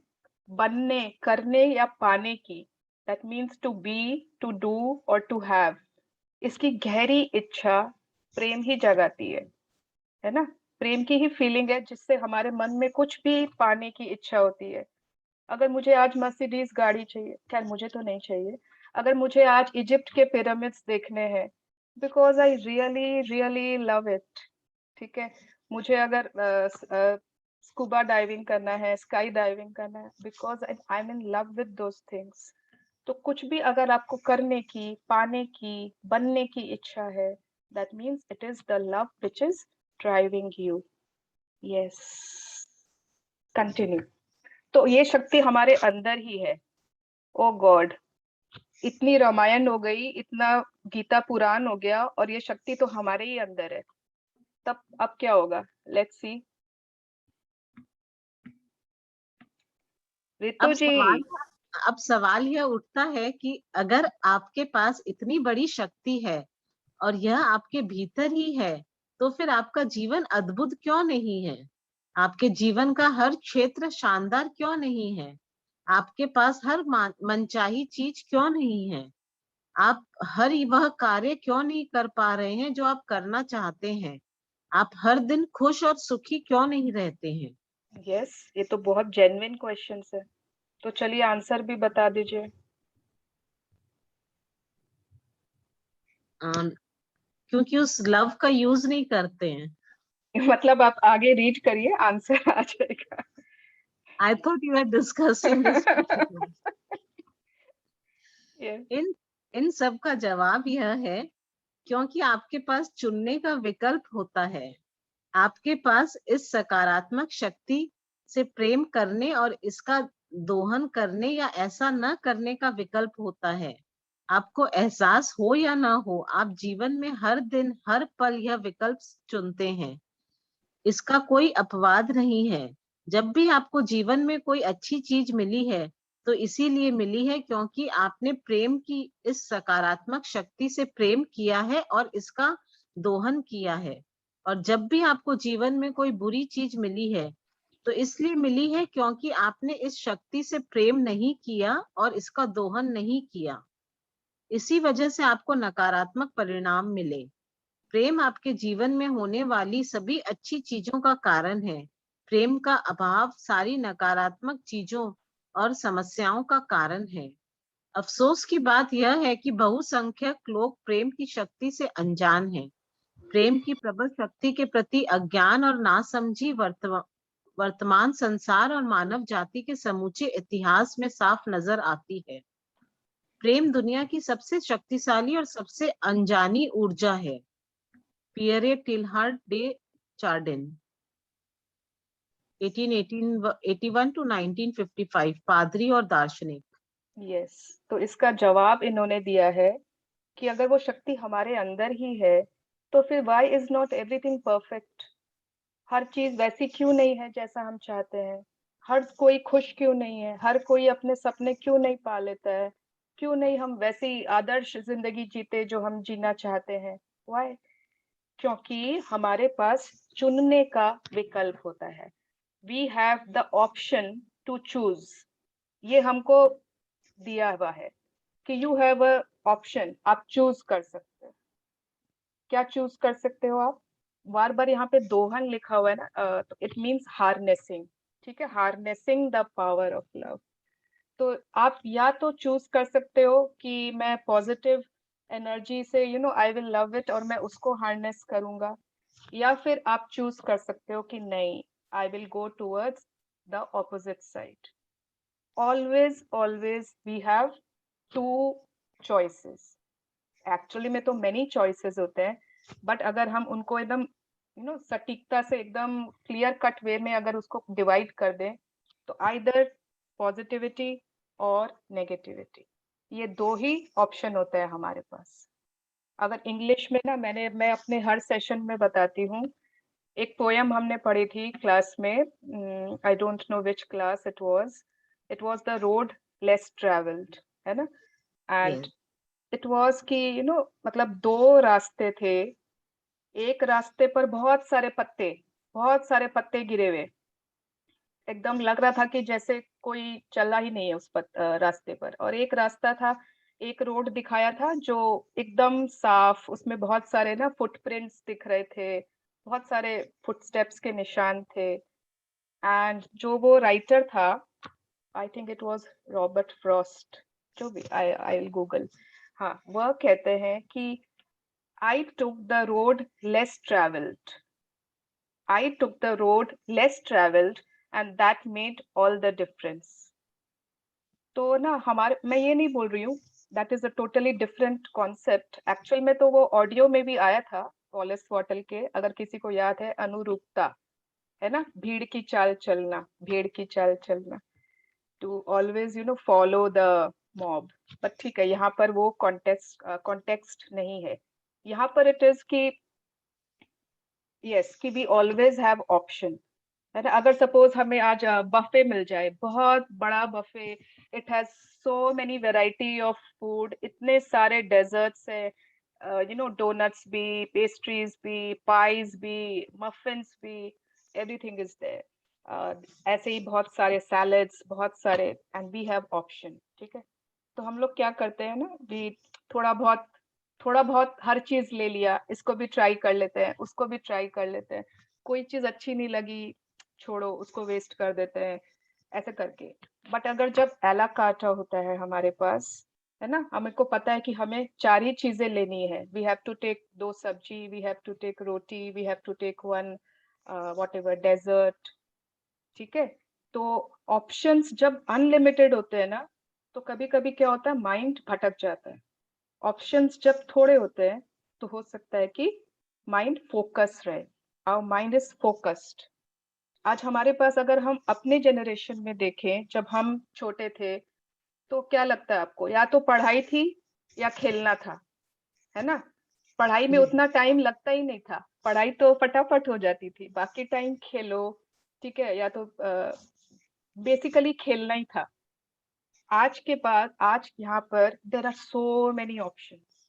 बनने, करने या पाने की, that means to be, to do और टू हैव, इसकी गहरी इच्छा प्रेम ही जगाती है ना। प्रेम की ही फीलिंग है जिससे हमारे मन में कुछ भी पाने की इच्छा होती है। अगर मुझे आज मर्सिडीज गाड़ी चाहिए, खैर मुझे तो नहीं चाहिए, अगर मुझे आज इजिप्ट के पिरामिड्स देखने हैं, because I really really love it, ठीक है। मुझे अगर स्कूबा डाइविंग करना है, स्काई डाइविंग करना है, because I am in love with those things. तो कुछ भी अगर आपको करने की, पाने की, बनने की इच्छा है, that means it is the love which is driving you. Yes, continue. तो ये शक्ति हमारे अंदर ही है। ओ गॉड, इतनी रामायण हो गई, इतना गीता पुराण हो गया, और ये शक्ति तो हमारे ही अंदर है। तब अब क्या होगा? Let's see. रितु जी, अब सवाल यह उठता है कि अगर आपके पास इतनी बड़ी शक्ति है और यह आपके भीतर ही है, तो फिर आपका जीवन अद्भुत क्यों नहीं है? आपके जीवन का हर क्षेत्र शानदार क्यों नहीं है? आपके पास हर मनचाही चीज क्यों नहीं है? आप हर वह कार्य क्यों नहीं कर पा रहे हैं जो आप करना चाहते हैं? आप हर दिन खुश और सुखी क्यों नहीं रहते हैं? यस, ये तो बहुत जेन्युइन क्वेश्चंस है। तो चलिए आंसर भी बता दीजिए। क्योंकि उस लव का यूज नहीं करते हैं। मतलब आप आगे रीड करिए, आंसर आ जाएगा। I thought you were discussing this. इन सब का जवाब यह है क्योंकि आपके पास चुनने का विकल्प होता है। आपके पास इस सकारात्मक शक्ति से प्रेम करने और इसका दोहन करने या ऐसा न करने का विकल्प होता है। आपको एहसास हो या ना हो, आप जीवन में हर दिन हर पल यह विकल्प चुनते हैं। इसका कोई अपवाद नहीं है। जब भी आपको जीवन में कोई अच्छी चीज मिली है तो इसीलिए मिली है क्योंकि आपने प्रेम की इस सकारात्मक शक्ति से प्रेम किया है और इसका दोहन किया है। और जब भी आपको जीवन में कोई बुरी चीज मिली है तो इसलिए मिली है क्योंकि आपने इस शक्ति से प्रेम नहीं किया और इसका दोहन नहीं किया। इसी वजह से आपको नकारात्मक परिणाम मिले। प्रेम आपके जीवन में होने वाली सभी अच्छी चीजों का कारण है। प्रेम का अभाव सारी नकारात्मक चीजों और समस्याओं का कारण है। अफसोस की बात यह है कि बहुसंख्यक लोग प्रेम की शक्ति से अनजान हैं। प्रेम की प्रबल शक्ति के प्रति अज्ञान और नासमझी वर्तमान संसार और मानव जाति के समूचे इतिहास में साफ नजर आती है। प्रेम दुनिया की सबसे शक्तिशाली और सबसे अनजानी ऊर्जा है। Pierre Teilhard de Chardin 1881 to 1955, पादरी और दार्शनिक। यस, तो इसका जवाब इन्होंने दिया है कि अगर वो शक्ति हमारे अंदर ही है तो फिर why is not everything perfect? हर चीज वैसी क्यों नहीं है जैसा हम चाहते हैं? हर कोई खुश क्यों नहीं है? हर कोई अपने सपने क्यों नहीं पा लेता है? क्यों नहीं हम वैसी आदर्श जिंदगी जीते जो हम जीना चाहते हैं? व्हाई? क्योंकि हमारे पास चुनने का विकल्प होता है। We have the option to choose. ये हमको दिया हुआ है कि यू हैव अ ऑप्शन, आप चूज कर सकते हो। क्या चूज कर सकते हो आप? बार बार यहाँ पे दोहन लिखा हुआ है ना, तो इट मीन्स हार्नेसिंग। ठीक है, harnessing the power of love. तो आप या तो चूज कर सकते हो कि मैं पॉजिटिव एनर्जी से आई विल लव इट और मैं उसको हार्नेस करूंगा, या फिर आप चूज कर सकते हो कि नहीं, I will go towards the opposite side. Always we have two choices. Actually में तो मेनी चॉइसेस होते हैं, बट अगर हम उनको एकदम सटीकता से एकदम क्लियर कट वे में अगर उसको डिवाइड कर दें तो आइदर पॉजिटिविटी और नेगेटिविटी, ये दो ही ऑप्शन होते हैं हमारे पास। अगर इंग्लिश में ना मैं अपने हर सेशन में बताती हूँ, एक पोयम हमने पढ़ी थी क्लास में, I don't know which class it was the road less travelled, है ना? एंड इट वाज कि मतलब दो रास्ते थे। एक रास्ते पर बहुत सारे पत्ते गिरे हुए, एकदम लग रहा था कि जैसे कोई चला ही नहीं है उस रास्ते पर। और एक रास्ता था, एक रोड दिखाया था जो एकदम साफ, उसमें बहुत सारे ना फुटप्रिंट्स दिख रहे थे, बहुत सारे फुटस्टेप्स के निशान थे। एंड जो वो राइटर था, I think it was Robert Frost, जो भी, आई विल गूगल। हाँ, वह कहते हैं कि I took the road less traveled. I took the road less traveled and that made all the difference. तो ना मैं ये नहीं बोल रही हूँ, that is a totally different concept. Actual में तो वो ऑडियो में भी आया था वॉलेस वॉटल के, अगर किसी को याद है, अनुरूपता, है ना? भेड़ की चाल चलना, to always follow the mob. But ठीक है, यहाँ पर वो context नहीं है। यहाँ पर इट इज कि यस, कि वी ऑलवेज हैव ऑप्शन, है ना? अगर सपोज हमें आज बफे मिल जाए, बहुत बड़ा buffet, it has so many variety of food, इतने सारे डेजर्ट्स है, डोनट्स भी, पेस्ट्रीज भी, पाइज भी, मफिन्स भी, एवरीथिंग इज देयर। ऐसे ही बहुत सारे सैलेड्स, बहुत सारे, एंड वी हैव ऑप्शन। ठीक है, तो हम लोग क्या करते हैं ना, वी थोड़ा बहुत हर चीज ले लिया, इसको भी ट्राई कर लेते हैं, उसको भी ट्राई कर लेते हैं, कोई चीज अच्छी नहीं लगी, छोड़ो, उसको वेस्ट कर देते हैं, ऐसे करके। बट अगर जब एला कार्टा होता है हमारे पास, है ना, हमको पता है कि हमें 4 ही चीजें लेनी है, वी हैव टू टेक 2 सब्जी, we have to take roti, we have to take 1 whatever dessert. ठीक है, तो ऑप्शंस जब अनलिमिटेड होते हैं ना, तो कभी कभी क्या होता है, माइंड भटक जाता है। ऑप्शंस जब थोड़े होते हैं तो हो सकता है कि माइंड फोकस रहे, आवर माइंड इज फोकस्ड। आज हमारे पास, अगर हम अपने जनरेशन में देखें, जब हम छोटे थे, तो क्या लगता है आपको, या तो पढ़ाई थी या खेलना था, है ना? पढ़ाई में उतना टाइम लगता ही नहीं था, पढ़ाई तो फटाफट हो जाती थी, बाकी टाइम खेलो, ठीक है, या तो बेसिकली खेलना ही था। आज के बाद, आज यहाँ पर there are so many options,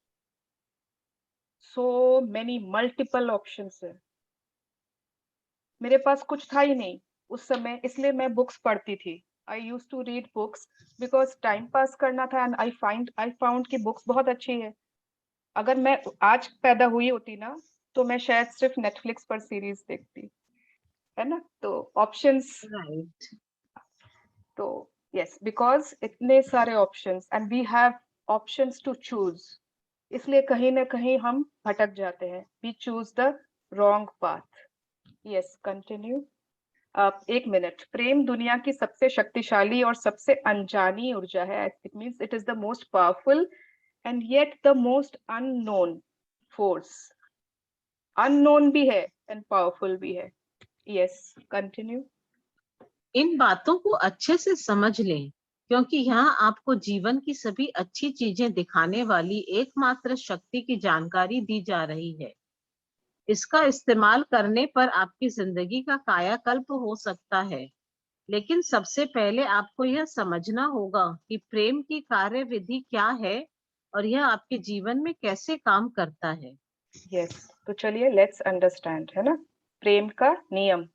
so many multiple options है। मेरे पास कुछ था ही नहीं उस समय, इसलिए मैं बुक्स पढ़ती थी। I used to read books because time pass करना था, एंड आई फाउंड कि बुक्स बहुत अच्छी है। अगर मैं आज पैदा हुई होती ना, तो मैं शायद सिर्फ नेटफ्लिक्स पर सीरीज देखती, है ना? तो ऑप्शंस, राइट। तो Yes, because इतने सारे options and we have options to choose. इसलिए कहीं ना कहीं हम भटक जाते हैं. We choose the wrong path. Yes, continue. एक मिनट. प्रेम दुनिया की सबसे शक्तिशाली और सबसे अनजानी ऊर्जा है. It means it is the most powerful and yet the most unknown force. Unknown भी है and powerful भी है. Yes, continue. इन बातों को अच्छे से समझ लें, क्योंकि यहाँ आपको जीवन की सभी अच्छी चीजें दिखाने वाली एकमात्र शक्ति की जानकारी दी जा रही है. इसका इस्तेमाल करने पर आपकी जिंदगी का कायाकल्प हो सकता है, लेकिन सबसे पहले आपको यह समझना होगा कि प्रेम की कार्यविधि क्या है और यह आपके जीवन में कैसे काम करता है. Yes, तो चलिए let's understand, है ना. प्रेम का नियम.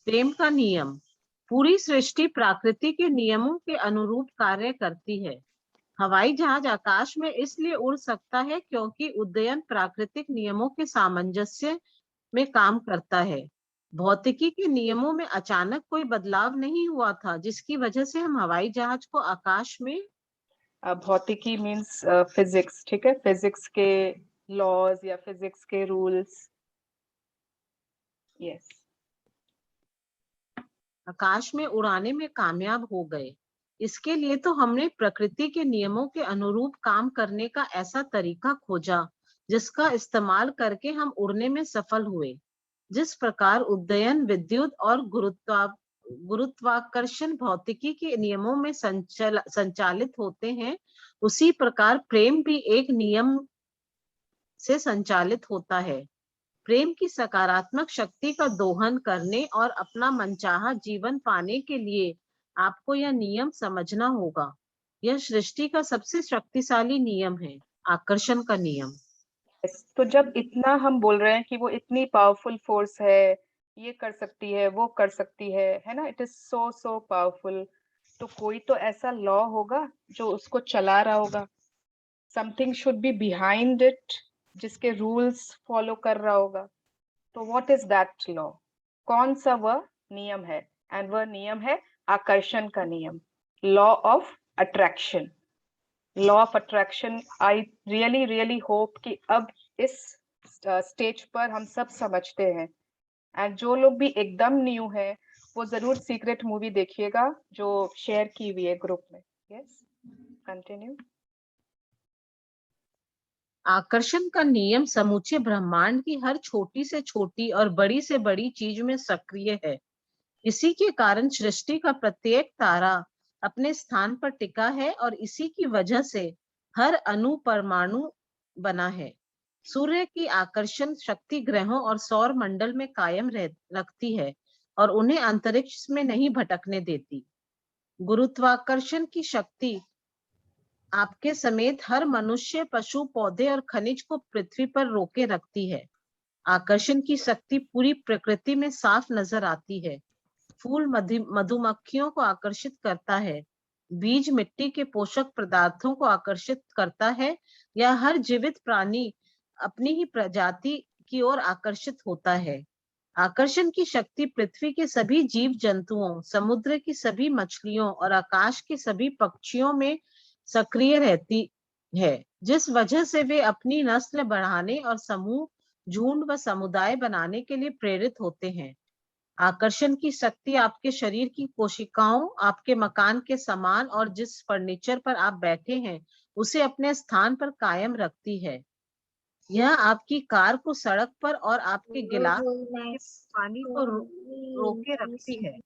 प्रेम का नियम. पूरी सृष्टि प्रकृति के नियमों के अनुरूप कार्य करती है. हवाई जहाज आकाश में इसलिए उड़ सकता है क्योंकि उड्डयन प्राकृतिक नियमों के सामंजस्य में काम करता है. भौतिकी के नियमों में अचानक कोई बदलाव नहीं हुआ था, जिसकी वजह से हम हवाई जहाज को आकाश में. भौतिकी मीन्स फिजिक्स, ठीक है. फिजिक्स के लॉज या फिजिक्स के रूल्स. यस. आकाश में उड़ाने में कामयाब हो गए. इसके लिए तो हमने प्रकृति के नियमों के अनुरूप काम करने का ऐसा तरीका खोजा जिसका इस्तेमाल करके हम उड़ने में सफल हुए. जिस प्रकार उड्डयन विद्युत और गुरुत्वाकर्षण भौतिकी के नियमों में संचालित होते हैं, उसी प्रकार प्रेम भी एक नियम से संचालित होता है. प्रेम की सकारात्मक शक्ति का दोहन करने और अपना मनचाहा जीवन पाने के लिए आपको यह नियम समझना होगा. यह सृष्टि का सबसे शक्तिशाली नियम है, आकर्षण का नियम. तो जब इतना हम बोल रहे हैं कि वो इतनी पावरफुल फोर्स है, ये कर सकती है, वो कर सकती है ना. It is so powerful. तो कोई तो ऐसा लॉ होगा जो उसको चला रहा होगा. Something should be behind it, जिसके रूल्स फॉलो कर रहा होगा. तो व्हाट इज दैट लॉ? कौन सा वह नियम है? एंड वह नियम है आकर्षण का नियम, law of attraction. Law of attraction. I really hope कि अब इस स्टेज पर हम सब समझते हैं. एंड जो लोग भी एकदम न्यू है वो जरूर सीक्रेट मूवी देखिएगा जो शेयर की हुई है ग्रुप में. Yes, continue. आकर्षण का नियम समूचे ब्रह्मांड की हर छोटी से छोटी और बड़ी से बड़ी चीज में सक्रिय है. इसी के कारण सृष्टि का प्रत्येक तारा अपने स्थान पर टिका है और इसी की वजह से हर अणु परमाणु बना है. सूर्य की आकर्षण शक्ति ग्रहों और सौर मंडल में कायम रखती है और उन्हें अंतरिक्ष में नहीं भटकने देती. गुरुत्वाकर्षण की शक्ति आपके समेत हर मनुष्य, पशु, पौधे और खनिज को पृथ्वी पर रोके रखती है. आकर्षण की शक्ति पूरी प्रकृति में साफ नजर आती है. फूल मधुमक्खियों को आकर्षित करता है, बीज मिट्टी के पोषक पदार्थों को आकर्षित करता है, या हर जीवित प्राणी अपनी ही प्रजाति की ओर आकर्षित होता है. आकर्षण की शक्ति पृथ्वी के सभी जीव जंतुओं, समुद्र की सभी मछलियों और आकाश के सभी पक्षियों में सक्रिय रहती है, जिस वजह से वे अपनी नस्ल बढ़ाने और समूह, झुंड व समुदाय बनाने के लिए प्रेरित होते हैं. आकर्षण की शक्ति आपके शरीर की कोशिकाओं, आपके मकान के सामान और जिस फर्नीचर पर आप बैठे हैं उसे अपने स्थान पर कायम रखती है. यह आपकी कार को सड़क पर और आपके गिलास के पानी को रोके रखती है.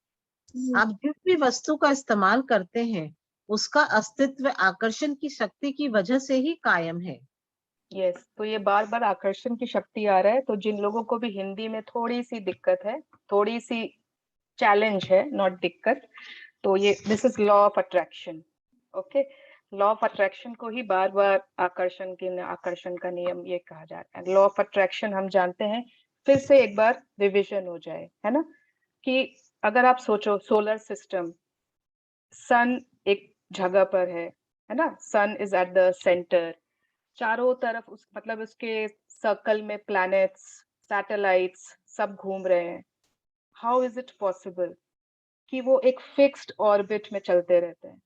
आप जिस भी वस्तु का इस्तेमाल करते हैं उसका अस्तित्व आकर्षण की शक्ति की वजह से ही कायम है. यस, तो ये बार बार आकर्षण की शक्ति आ रहा है. तो जिन लोगों को भी हिंदी में थोड़ी सी दिक्कत है, थोड़ी सी चैलेंज है, नॉट दिक्कत, तो ये this is law of attraction. Okay, law of attraction को ही बार बार आकर्षण का नियम ये कहा जा रहा है. लॉ ऑफ अट्रैक्शन हम जानते हैं, फिर से एक बार रिविजन हो जाए, है ना. कि अगर आप सोचो सोलर सिस्टम, सन एक जगह पर है ना. सन इज एट द सेंटर. चारों तरफ मतलब उसके सर्कल में प्लैनेट्स, सैटेलाइट्स सब घूम रहे हैं. हाउ इज इट पॉसिबल कि वो एक फिक्स्ड ऑर्बिट में चलते रहते हैं।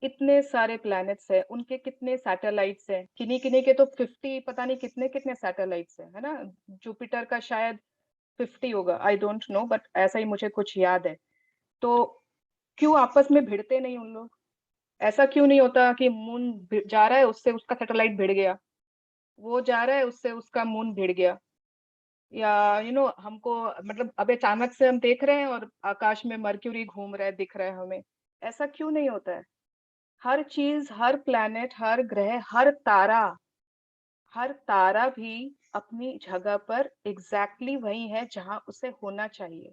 इतने सारे प्लैनेट्स हैं, उनके कितने सैटेलाइट्स हैं, किन्हीं किन्हीं के तो 50 पता नहीं कितने कितने सैटेलाइट्स हैं, है ना। जुपिटर का शायद 50 होगा, आई डोंट नो, बट ऐसा ही मुझे कुछ याद है। तो क्यों आपस में भिड़ते नहीं उन लोग? ऐसा क्यों नहीं होता कि मून जा रहा है उससे उसका सैटेलाइट भिड़ गया, वो जा रहा है उससे उसका मून भिड़ गया, या हमको मतलब अब अचानक से हम देख रहे हैं और आकाश में मर्क्यूरी घूम रहा है, दिख रहा है हमें। ऐसा क्यों नहीं होता है? हर चीज, हर प्लैनेट, हर ग्रह, हर तारा भी अपनी जगह पर एग्जैक्टली वही है जहां उसे होना चाहिए,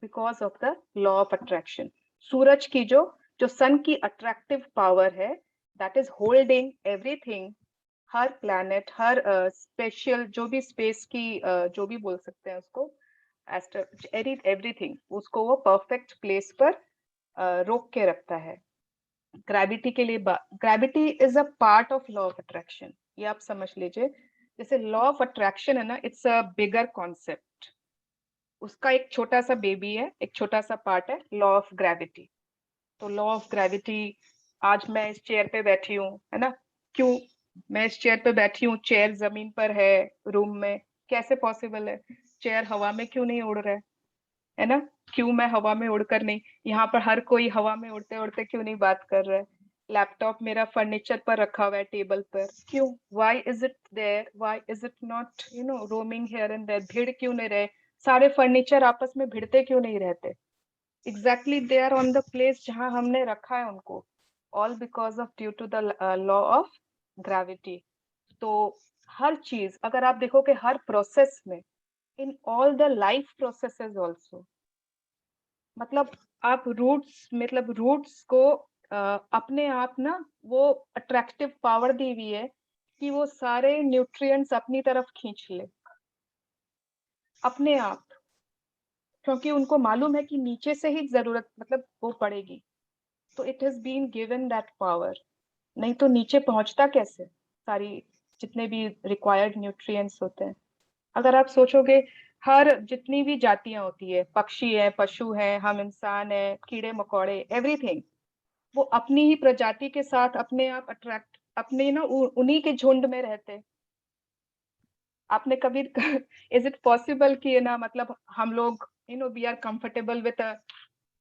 because of the law of attraction. सूरज की जो सन की अट्रैक्टिव पावर है, दैट इज होल्डिंग एवरीथिंग, हर प्लैनेट, हर स्पेशल जो भी स्पेस की जो भी बोल सकते हैं उसको, एवरीथिंग, उसको वो परफेक्ट प्लेस पर रोक के रखता है। ग्रेविटी के लिए, gravity is a part of law of attraction, ये आप समझ लीजिए। जैसे लॉ ऑफ अट्रैक्शन है ना, इट्स अ बिगर कॉन्सेप्ट, उसका एक छोटा सा बेबी है, एक छोटा सा पार्ट है लॉ ऑफ ग्रेविटी। तो लॉ ऑफ ग्रेविटी, आज मैं इस चेयर पे बैठी हूँ, है ना, क्यों मैं इस चेयर पे बैठी हूँ? चेयर जमीन पर है रूम में, कैसे पॉसिबल है? चेयर हवा में क्यों नहीं उड़ रहा है ना? क्यों मैं हवा में उड़कर नहीं, यहाँ पर हर कोई हवा में उड़ते उड़ते क्यों नहीं बात कर रहा है? लैपटॉप मेरा फर्नीचर पर रखा हुआ है टेबल पर, क्यों? Why is it there, why is it not roaming here and there? भिड़ क्यों नहीं रहे? सारे फर्नीचर आपस में भिड़ते क्यों नहीं रहते? Exactly they are on the place जहां हमने रखा है उनको, all because of due to the law of gravity. तो हर चीज अगर आप देखोगे, हर प्रोसेस में, in all the life processes also, मतलब आप रूट्स को अपने आप ना वो अट्रैक्टिव पावर दी हुई है कि वो सारे न्यूट्रिएंट्स अपनी तरफ खींच ले अपने आप, क्योंकि उनको मालूम है कि नीचे से ही जरूरत मतलब वो पड़ेगी। तो it has been given that power, नहीं तो नीचे पहुंचता कैसे सारी जितने भी रिक्वायर्ड न्यूट्रिएंट्स होते हैं? अगर आप सोचोगे, हर जितनी भी जातियां होती है, पक्षी है, पशु है, हम इंसान है, कीड़े मकोड़े, एवरीथिंग, वो अपनी ही प्रजाति के साथ अपने आप अट्रैक्ट, अपने उन्हीं के झुंड में रहते। आपने कभी इज इट पॉसिबल कि ना, मतलब हम लोग we are comfortable with a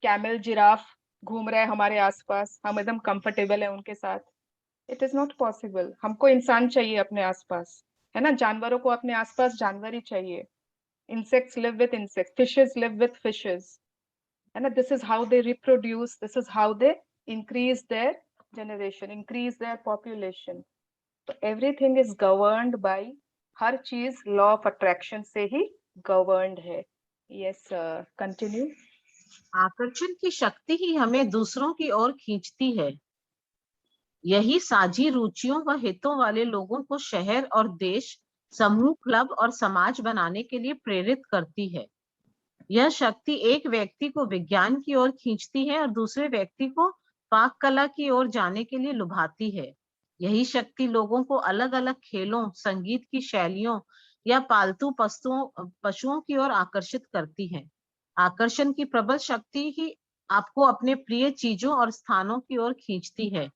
camel, giraffe घूम रहे हैं हमारे आसपास, हम एकदम कंफर्टेबल है उनके साथ? It is not possible. हमको इंसान चाहिए अपने आसपास, है ना। जानवरों को अपने आसपास जानवर ही चाहिए। insects live with insects, fishes live with fishes, and this is how they reproduce, this is how they increase their generation, increase their population. So everything is governed by, हर चीज law of attraction से ही governed है। yes, continue। आकर्षण की शक्ति ही हमें दूसरों की ओर खींचती है। यही साझी रुचियों व हितों वाले लोगों को शहर और देश, समूह, क्लब और समाज बनाने के लिए प्रेरित करती है। यह शक्ति एक व्यक्ति को विज्ञान की ओर खींचती है और दूसरे व्यक्ति को पाक कला की ओर जाने के लिए लुभाती है। यही शक्ति लोगों को अलग अलग खेलों, संगीत की शैलियों या पालतू पशुओं की ओर आकर्षित करती है। आकर्षण की प्रबल शक्ति ही आपको अपने प्रिय चीजों और स्थानों की ओर खींचती है,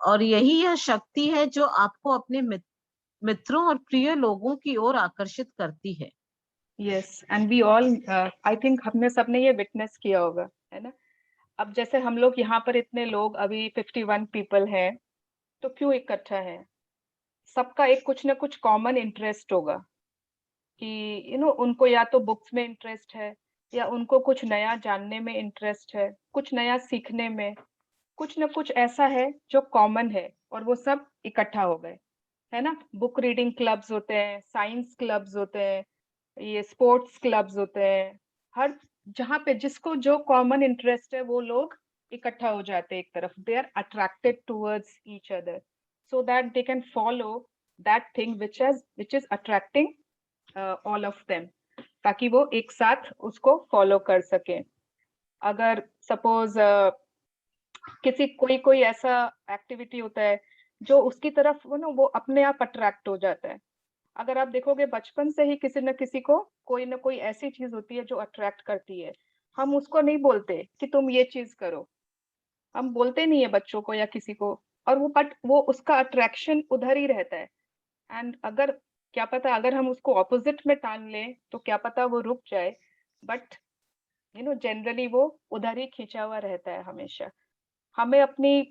और यही यह शक्ति है जो आपको अपने मित्रों और प्रिय लोगों की ओर आकर्षित करती है। Yes, and we all, I think हमने सबने ये विटनेस किया होगा, है ना। अब जैसे हम लोग यहाँ पर इतने लोग, अभी 51 पीपल हैं, तो क्यों इकट्ठा है? सबका एक कुछ ना कुछ कॉमन इंटरेस्ट होगा कि उनको या तो बुक्स में इंटरेस्ट है, या उनको कुछ नया जानने में इंटरेस्ट है, कुछ नया सीखने में, कुछ ना कुछ ऐसा है जो कॉमन है, और वो सब इकट्ठा हो गए, है ना। बुक रीडिंग क्लब्स होते हैं, साइंस क्लब्स होते हैं, ये स्पोर्ट्स क्लब्स होते हैं, हर जहाँ पे जिसको जो कॉमन इंटरेस्ट है वो लोग इकट्ठा हो जाते हैं एक तरफ। They are attracted towards each other so that they can follow that thing which is attracting all of them, ताकि वो एक साथ उसको फॉलो कर सके। अगर सपोज किसी कोई ऐसा एक्टिविटी होता है जो उसकी तरफ वो अपने आप अट्रैक्ट हो जाता है। अगर आप देखोगे बचपन से ही किसी न किसी को कोई ना कोई ऐसी चीज होती है जो अट्रैक्ट करती है, हम उसको नहीं बोलते कि तुम ये चीज करो, हम बोलते नहीं है बच्चों को या किसी को, और वो बट वो उसका अट्रैक्शन उधर ही रहता है। एंड अगर क्या पता अगर हम उसको ऑपोजिट में टान लें तो क्या पता वो रुक जाए, बट जनरली वो उधर ही खींचा हुआ रहता है हमेशा। हमें अपनी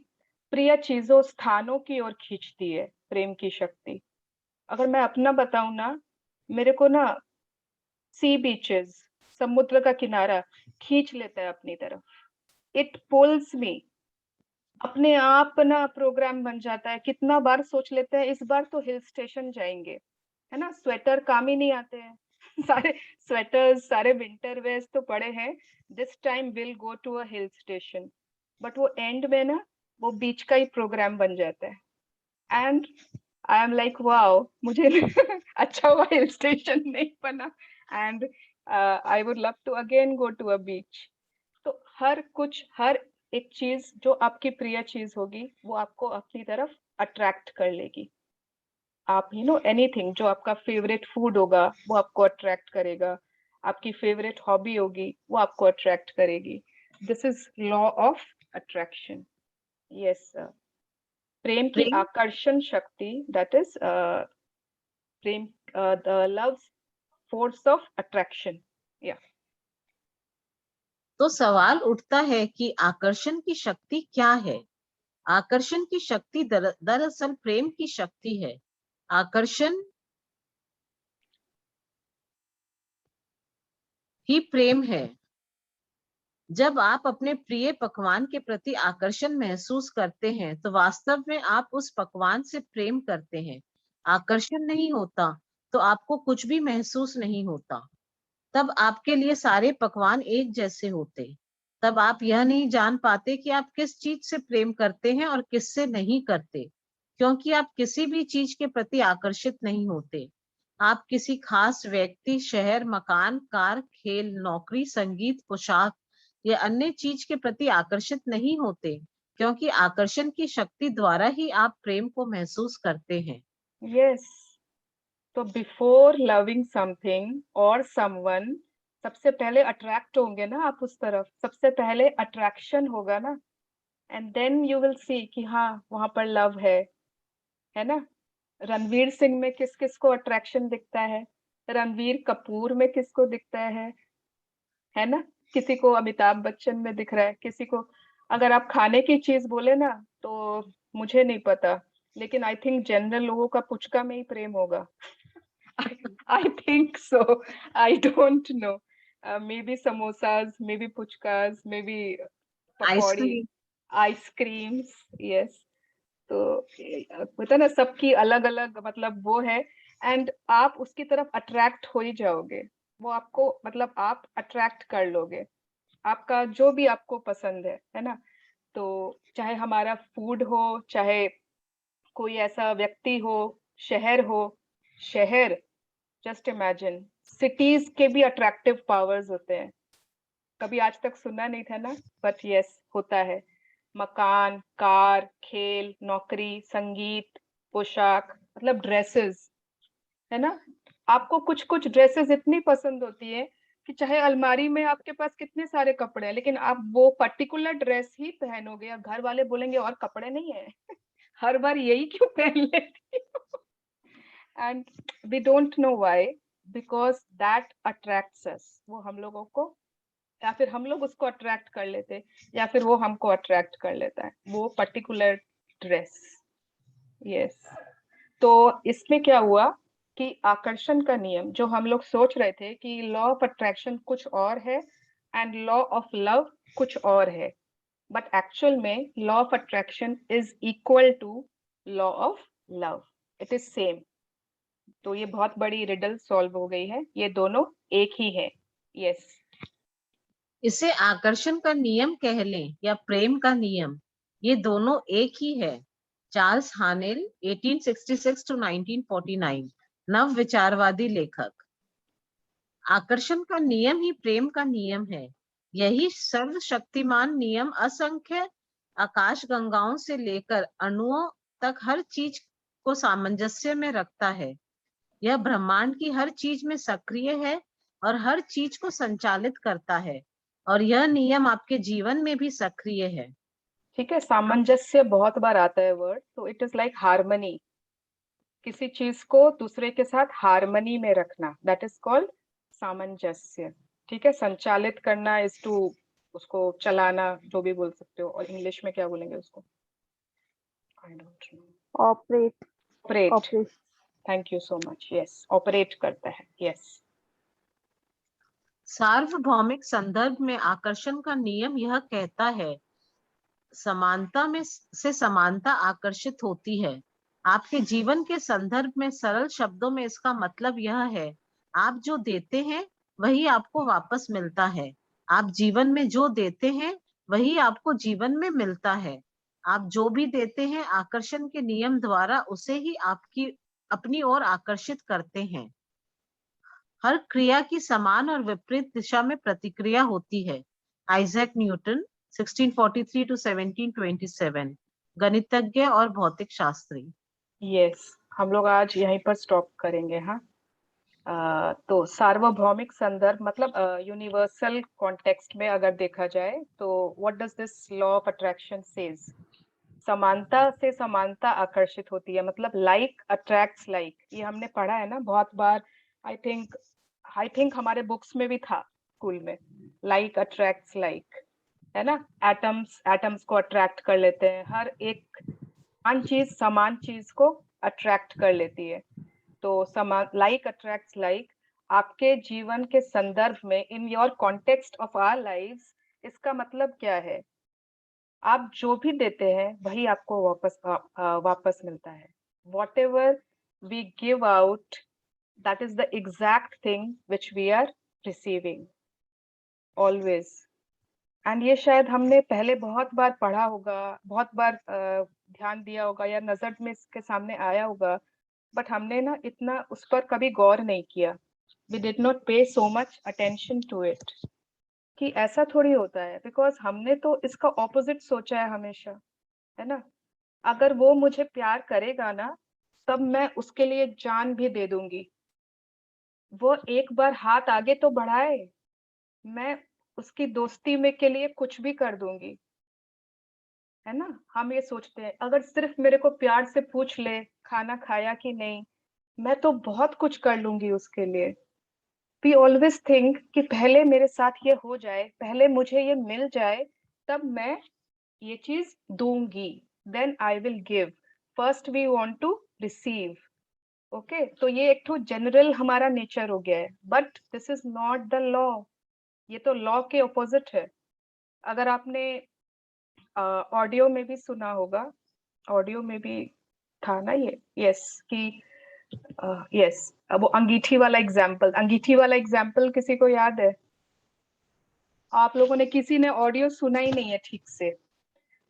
प्रिय चीजों स्थानों की ओर खींचती है प्रेम की शक्ति। अगर मैं अपना बताऊं ना, मेरे को ना सी बीचेस, समुद्र का किनारा खींच लेता है अपनी तरफ। इट पुल्स मी, अपने आप ना प्रोग्राम बन जाता है। कितना बार सोच लेते हैं इस बार तो हिल स्टेशन जाएंगे, है ना, स्वेटर काम ही नहीं आते हैं सारे स्वेटर्स, सारे विंटर वेयर्स तो पड़े हैं, this time will go to a hill station. But वो एंड में ना वो बीच का ही प्रोग्राम बन जाता है। And I am like wow, मुझे अच्छा हुआ हिल स्टेशन नहीं बना, and I would love to again go to a beach. तो हर एक चीज जो आपकी प्रिय चीज होगी वो आपको अपनी तरफ अट्रैक्ट कर लेगी। आप एनीथिंग, जो आपका फेवरेट फूड होगा वो आपको अट्रैक्ट करेगा, आपकी फेवरेट हॉबी होगी वो आपको अट्रैक्ट करेगी। This is law of attraction. Yes, प्रेम की आकर्षण शक्ति, that is prem, the love force of attraction. या तो सवाल उठता है कि आकर्षण की शक्ति क्या है? आकर्षण की शक्ति दरअसल प्रेम की शक्ति है। आकर्षण ही प्रेम है। जब आप अपने प्रिय पकवान के प्रति आकर्षण महसूस करते हैं तो वास्तव में आप उस पकवान से प्रेम करते हैं। आकर्षण नहीं होता तो आपको कुछ भी महसूस नहीं होता। तब आपके लिए सारे पकवान एक जैसे होते। तब आप यह नहीं जान पाते कि आप किस चीज से प्रेम करते हैं और किससे नहीं करते, क्योंकि आप किसी भी चीज के प्रति आकर्षित नहीं होते। आप किसी खास व्यक्ति, शहर, मकान, कार, खेल, नौकरी, संगीत, पोशाक या अन्य चीज के प्रति आकर्षित नहीं होते, क्योंकि आकर्षण की शक्ति द्वारा ही आप प्रेम को महसूस करते हैं। यस, तो बिफोर लविंग समथिंग और समवन, सबसे पहले अट्रैक्ट होंगे ना आप उस तरफ, सबसे पहले अट्रैक्शन होगा ना, and then you will see कि हाँ वहां पर लव है ना। रणवीर सिंह में किस किस को अट्रैक्शन दिखता है, रणवीर कपूर में किसको दिखता है ना, किसी को अमिताभ बच्चन में दिख रहा है, किसी को, अगर आप खाने की चीज बोले ना तो मुझे नहीं पता, लेकिन आई थिंक जनरल लोगों का पुचका में ही प्रेम होगा। I think so. I don't know. Maybe samosas, maybe puchkas, maybe pakodi, ice creams. Yes. तो पता ना सबकी अलग अलग मतलब वो है, एंड आप उसकी तरफ अट्रैक्ट हो ही जाओगे। वो आपको मतलब आप अट्रैक्ट कर लोगे, आपका जो भी आपको पसंद है ना। तो चाहे हमारा फूड हो, चाहे कोई ऐसा व्यक्ति हो, शहर, जस्ट इमेजिन, सिटीज के भी अट्रैक्टिव पावर्स होते हैं। कभी आज तक सुना नहीं था ना, बट यस होता है। मकान, कार, खेल, नौकरी, संगीत, पोशाक, मतलब ड्रेसेस, है ना। आपको कुछ कुछ ड्रेसेस इतनी पसंद होती है कि चाहे अलमारी में आपके पास कितने सारे कपड़े हैं, लेकिन आप वो पर्टिकुलर ड्रेस ही पहनोगे, और घर वाले बोलेंगे और कपड़े नहीं है हर बार यही क्यों पहन लेती हो? And we don't know why, because that attracts us. वो हम लोगों को, या फिर हम लोग उसको अट्रैक्ट कर लेते, या फिर वो हमको अट्रैक्ट कर लेता है, वो पर्टिकुलर ड्रेस। यस, तो इसमें क्या हुआ कि आकर्षण का नियम, जो हम लोग सोच रहे थे कि लॉ ऑफ अट्रैक्शन कुछ और है एंड लॉ ऑफ लव कुछ और है, बट एक्चुअल में law of attraction is equal to law of love, it is same. तो ये बहुत बड़ी रिडल सॉल्व हो गई है, ये दोनों एक ही है। यस, इसे आकर्षण का नियम कह लें या प्रेम का नियम, ये दोनों एक ही है। चार्ल्स हानेल 1866 to 1949, नव विचारवादी लेखक। आकर्षण का नियम ही प्रेम का नियम है। यही सर्वशक्तिमान नियम असंख्य आकाश गंगाओं से लेकर अणुओं तक हर चीज को सामंजस्य में रखता है। यह ब्रह्मांड की हर चीज में सक्रिय है और हर चीज को संचालित करता है। और यह नियम आपके जीवन में भी सक्रिय है। ठीक है, सामंजस्य बहुत बार आता है वर्ड, तो इट इज लाइक हार्मनी, किसी चीज को दूसरे के साथ हार्मनी में रखना, दैट इज कॉल्ड सामंजस्य। ठीक है, संचालित करना इज टू, उसको चलाना, जो भी बोल सकते हो, और इंग्लिश में क्या बोलेंगे उसको, I don't know. Operate. Operate, thank you so much, yes, operate करता है, यस। सार्वभौमिक संदर्भ में आकर्षण का नियम यह कहता है, समानता में से समानता आकर्षित होती है। आपके जीवन के संदर्भ में सरल शब्दों में इसका मतलब यह है, आप जो देते हैं वही आपको वापस मिलता है। आप जीवन में जो देते हैं वही आपको जीवन में मिलता है। आप जो भी देते हैं आकर्षण के नियम द्वारा उसे ही आपकी अपनी ओर आकर्षित करते हैं। हर क्रिया की समान और विपरीत दिशा में प्रतिक्रिया होती है। आइजैक न्यूटन 1643 to 1727, गणितज्ञ और भौतिक शास्त्री। यस, हम लोग आज यहीं पर स्टॉप करेंगे। हाँ, तो सार्वभौमिक संदर्भ मतलब यूनिवर्सल कॉन्टेक्स्ट में अगर देखा जाए तो what does this law of attraction says, समानता से समानता आकर्षित होती है, मतलब लाइक अट्रैक्ट्स लाइक, ये हमने पढ़ा है ना बहुत बार। आई थिंक हमारे बुक्स में भी था स्कूल में, लाइक अट्रैक्ट्स लाइक, है ना। एटम्स को अट्रैक्ट कर लेते हैं, हर एक समान चीज को अट्रैक्ट कर लेती है। तो समान, लाइक अट्रैक्ट्स लाइक, आपके जीवन के संदर्भ में, in your context of our lives, इसका मतलब क्या है, आप जो भी देते हैं वही आपको वापस मिलता है। Whatever we give out, that is the exact thing which we are receiving always. And ये शायद हमने पहले बहुत बार पढ़ा होगा, बहुत बार ध्यान दिया होगा, या नजर में इसके सामने आया होगा, बट हमने ना इतना उस पर कभी गौर नहीं किया। We did not pay so much attention to it, कि ऐसा थोड़ी होता है, बिकॉज हमने तो इसका ऑपोजिट सोचा है हमेशा, है ना। अगर वो मुझे प्यार करेगा ना, तब मैं उसके लिए जान भी दे दूंगी। वो एक बार हाथ आगे तो बढ़ाए, मैं उसकी दोस्ती में के लिए कुछ भी कर दूंगी, है ना। हम ये सोचते हैं अगर सिर्फ मेरे को प्यार से पूछ ले खाना खाया कि नहीं, मैं तो बहुत कुछ कर लूंगी उसके लिए। We always think कि पहले मेरे साथ ये हो जाए, पहले मुझे ये मिल जाए, तब मैं ये चीज दूंगी, then I will give. First we want to receive. Okay, तो ये एक तो जनरल हमारा नेचर हो गया है, but this is not the law. ये तो लॉ के ऑपोजिट है। अगर आपने ऑडियो में भी सुना होगा, ऑडियो में भी था ना ये, यस, कि यस, वो अंगीठी वाला एग्जाम्पल किसी को याद है? आप लोगों ने किसी ने ऑडियो सुना ही नहीं है ठीक से।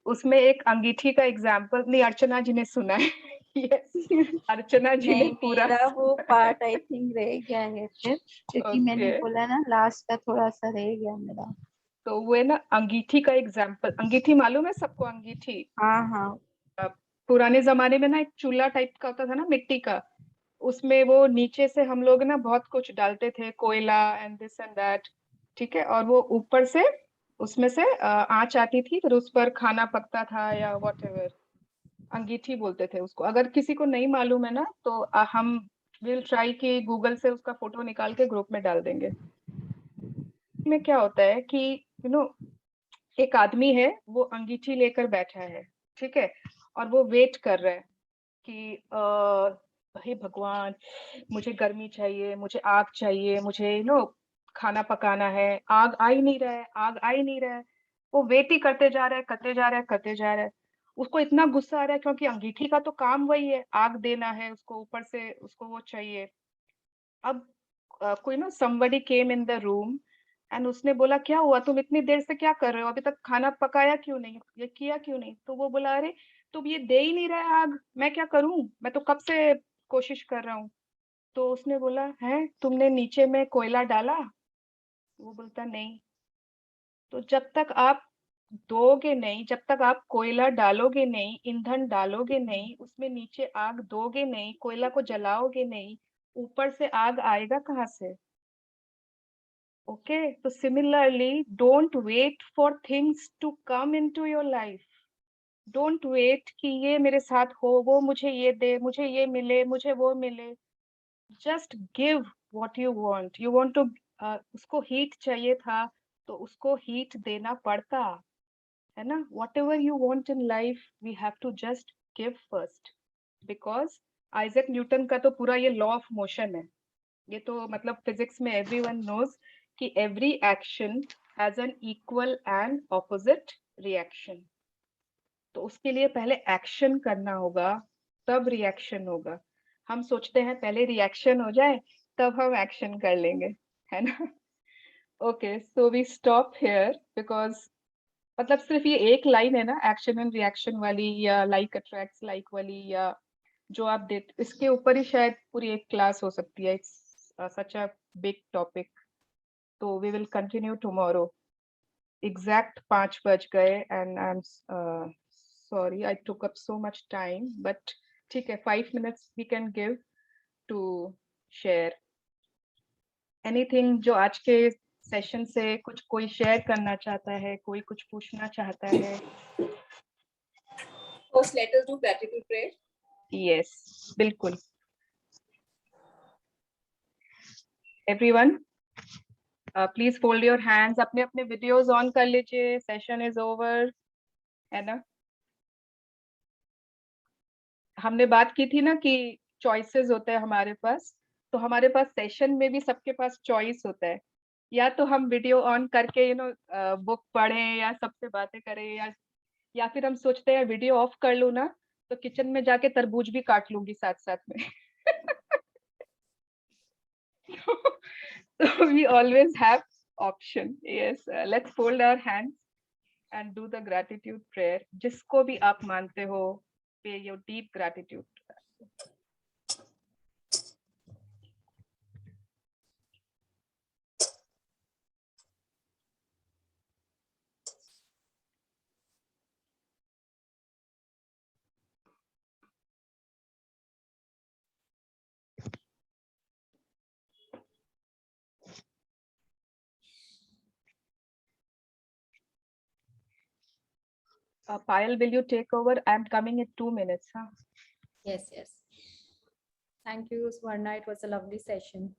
उसमें एक अंगीठी का एग्जाम्पल, नहीं, अर्चना जी ने सुना है। yes, अर्चना जी ने पूरा मेरा वो पार्ट आई थिंक रह गया है फिर, क्योंकि मैंने Okay. बोला ना लास्ट का थोड़ा सा रह गया मेरा। तो वो है ना अंगीठी का एग्जाम्पल। अंगीठी मालूम है सबको? अंगीठी हाँ। पुराने जमाने में ना एक चूल्हा टाइप का होता था ना, मिट्टी का, उसमें वो नीचे से हम लोग ना बहुत कुछ डालते थे, कोयला एंड दिस एंड दैट, ठीक है, और वो ऊपर से उसमें से आंच आती थी, फिर उस पर खाना पकता था या व्हाटएवर। अंगीठी बोलते थे उसको। अगर किसी को नहीं मालूम है ना, तो हम विल ट्राई कि गूगल से उसका फोटो निकाल के ग्रुप में डाल देंगे। में क्या होता है कि एक आदमी है, वो अंगीठी लेकर बैठा है, ठीक है, और वो वेट कर रहा है कि हे भगवान, मुझे गर्मी चाहिए, मुझे आग चाहिए, मुझे खाना पकाना है, आग आ ही नहीं रहा है। वो वेट ही करते जा रहा है। उसको इतना गुस्सा आ रहा है, क्योंकि अंगीठी का तो काम वही है, आग देना है उसको, ऊपर से उसको वो चाहिए। अब कोई somebody came in the room and उसने बोला, क्या हुआ, तुम इतनी देर से क्या कर रहे हो, अभी तक खाना पकाया क्यों नहीं, ये किया क्यों नहीं? तो वो बोला, अरे तुम ये दे ही नहीं रहे आग, मैं क्या करूं, मैं तो कब से कोशिश कर रहा हूँ। तो उसने बोला, है तुमने नीचे में कोयला डाला? वो बोलता, नहीं। तो जब तक आप दोगे नहीं, जब तक आप कोयला डालोगे नहीं, ईंधन डालोगे नहीं, उसमें नीचे आग दोगे नहीं, कोयला को जलाओगे नहीं, ऊपर से आग आएगा कहाँ से? Okay, so similarly, don't wait for things to come into your life. Don't wait कि ये मेरे साथ हो, वो मुझे ये दे, मुझे ये मिले, मुझे वो मिले. Just give what you want. You want to उसको heat चाहिए था, तो उसको heat देना पड़ता है ना. Whatever you want in life, we have to just give first. Because Isaac Newton का तो पूरा ये law of motion है. ये तो मतलब फिजिक्स में everyone knows कि every action has an equal and opposite reaction. तो उसके लिए पहले एक्शन करना होगा, तब रिएक्शन होगा. हम सोचते हैं पहले रिएक्शन हो जाए तब हम एक्शन कर लेंगे, है ना. Okay, so we stop here because मतलब सिर्फ ये एक लाइन है ना, एक्शन एंड रिएक्शन वाली, या लाइक अट्रैक्ट्स लाइक वाली, या जो आप देते, इसके ऊपर ही शायद पूरी एक क्लास हो सकती है. It's such a big topic. तो we will continue tomorrow. Exact 5 बज गए and I am sorry I took up so much time, but ठीक है, 5 minutes we can give to share anything जो आज के सेशन से कुछ कोई शेयर करना चाहता है, कोई कुछ पूछना चाहता है. First, let us do gratitude prayer. Yes, बिल्कुल. Everyone, please fold your hands. अपने अपने वीडियोस ऑन कर लीजिए. सेशन इज ओवर, है ना. हमने बात की थी ना कि चॉइसेस होते हैं हमारे पास, तो हमारे पास सेशन में भी सबके पास चॉइस होता है. या तो हम वीडियो ऑन करके बुक पढ़ें या सबसे बातें करें, या फिर हम सोचते हैं वीडियो ऑफ कर लूं ना तो किचन में जाके तरबूज भी काट लूंगी साथ साथ में. So we always have option. Yes, let's fold our hands and do the gratitude prayer. जिसको भी आप मानते हो, pay your deep gratitude. Payal, will you take over? I'm coming in 2 minutes. Huh? Yes, yes. Thank you, Swarna. It was a lovely session.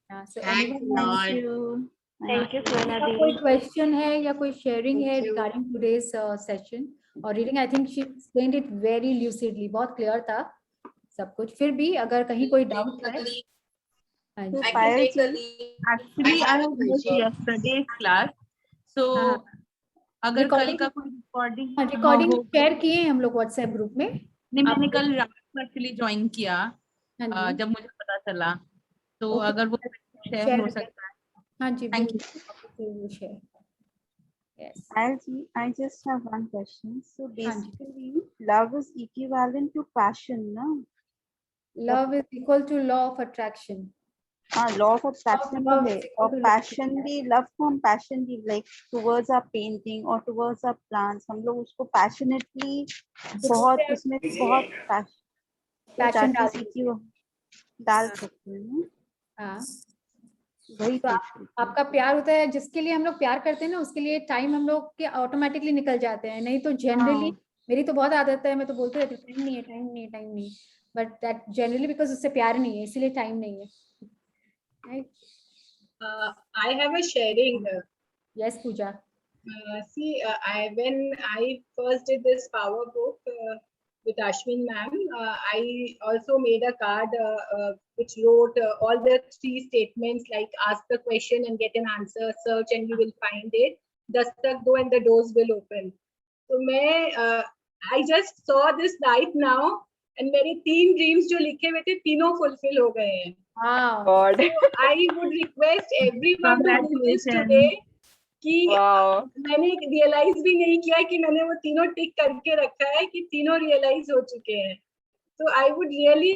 Yeah, so Thank you. Thank you, Swarna कोई Dee. question है या कोई sharing है regarding today's session और reading? I think she explained it very lucidly. बहुत clear था सब कुछ. फिर भी अगर कहीं कोई doubt है, So Payal ji, Actually, I have missed yesterday's class. So, अगर कल का कोई रिकॉर्डिंग शेयर किए हैं हम लोग WhatsApp ग्रुप में. नहीं, मैंने कल रात को एक्चुअली ज्वाइन किया जब मुझे पता चला, तो अगर वो शेयर हो सकता है. हाँ जी, thank you. Yes. Payal ji, I just have one question. So basically, love is equivalent to passion, no? Love is equal to law of attraction. law of attraction भी है, और passion भी, love को हम passion भी like towards our painting or towards our plants, हम लोग उसको passionately बहुत उसमें बहुत passion डाल सकते हैं. हाँ, वही तो आपका प्यार होता है, जिसके लिए हम लोग प्यार करते हैं ना, उसके लिए टाइम हम लोग के ऑटोमेटिकली निकल जाते हैं. नहीं तो जनरली मेरी तो बहुत आदत है, मैं तो बोलती रहती हूँ टाइम नहीं है, टाइम नहीं है, टाइम नहीं. बट दैट जनरली बिकॉज उससे प्यार नहीं है, इसीलिए टाइम नहीं है. Right? I have a sharing. Yes, Pooja. When I first did this power book with Ashwin ma'am, I also made a card which wrote all the 3 statements like ask the question and get an answer, search and you will find it, dastak do and the doors will open. So I just saw this right now and मेरे 3 dreams जो लिखे हुए थे तीनों fulfil हो गए हैं. So I would request everyone to do this today. कि मैंने रियलाइज भी नहीं किया कि मैंने वो तीनों टिक करके रखा है कि तीनों रियलाइज हो चुके हैं. So I would really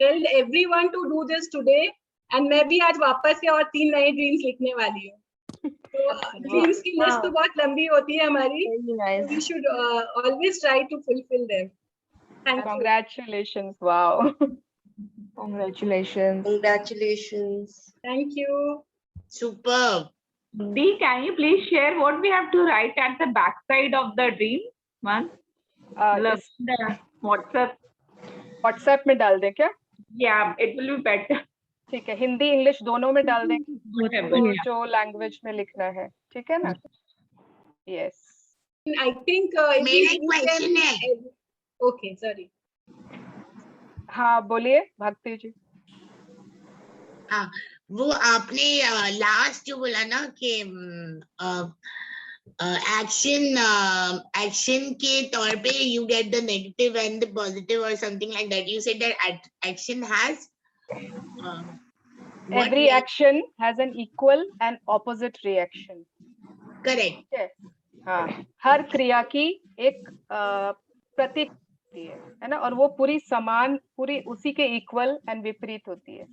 tell everyone to do this today. And मैं भी आज वापस से और 3 नए ड्रीम्स लिखने वाली हूँ. तो ड्रीम्स की लिस्ट तो बहुत लंबी होती है हमारी. We should always try to fulfill them. Thank you. Congratulations. Wow. Congratulations. Congratulations. Thank you. Superb. D, can you please share what we have to write at the back side of the dream one? The WhatsApp में डाल दें क्या? Yeah, it will be better. ठीक है, Hindi English दोनों में डाल दें जो लैंग्वेज में लिखना है, ठीक है ना? Yes. I think मेरा एक क्वेश्चन है. Okay, sorry. हाँ बोलिए भक्ति जी. हाँ, वो आपने लास्ट जो बोला ना कि एक्शन के तौर पे you get the negative and the positive or something like that. You said that action has every action has an equal and opposite reaction. Correct. हाँ, हर क्रिया की एक प्रतीक होती है ना, और वो पूरी समान, पूरी उसी के इक्वल एंड विपरीत होती है.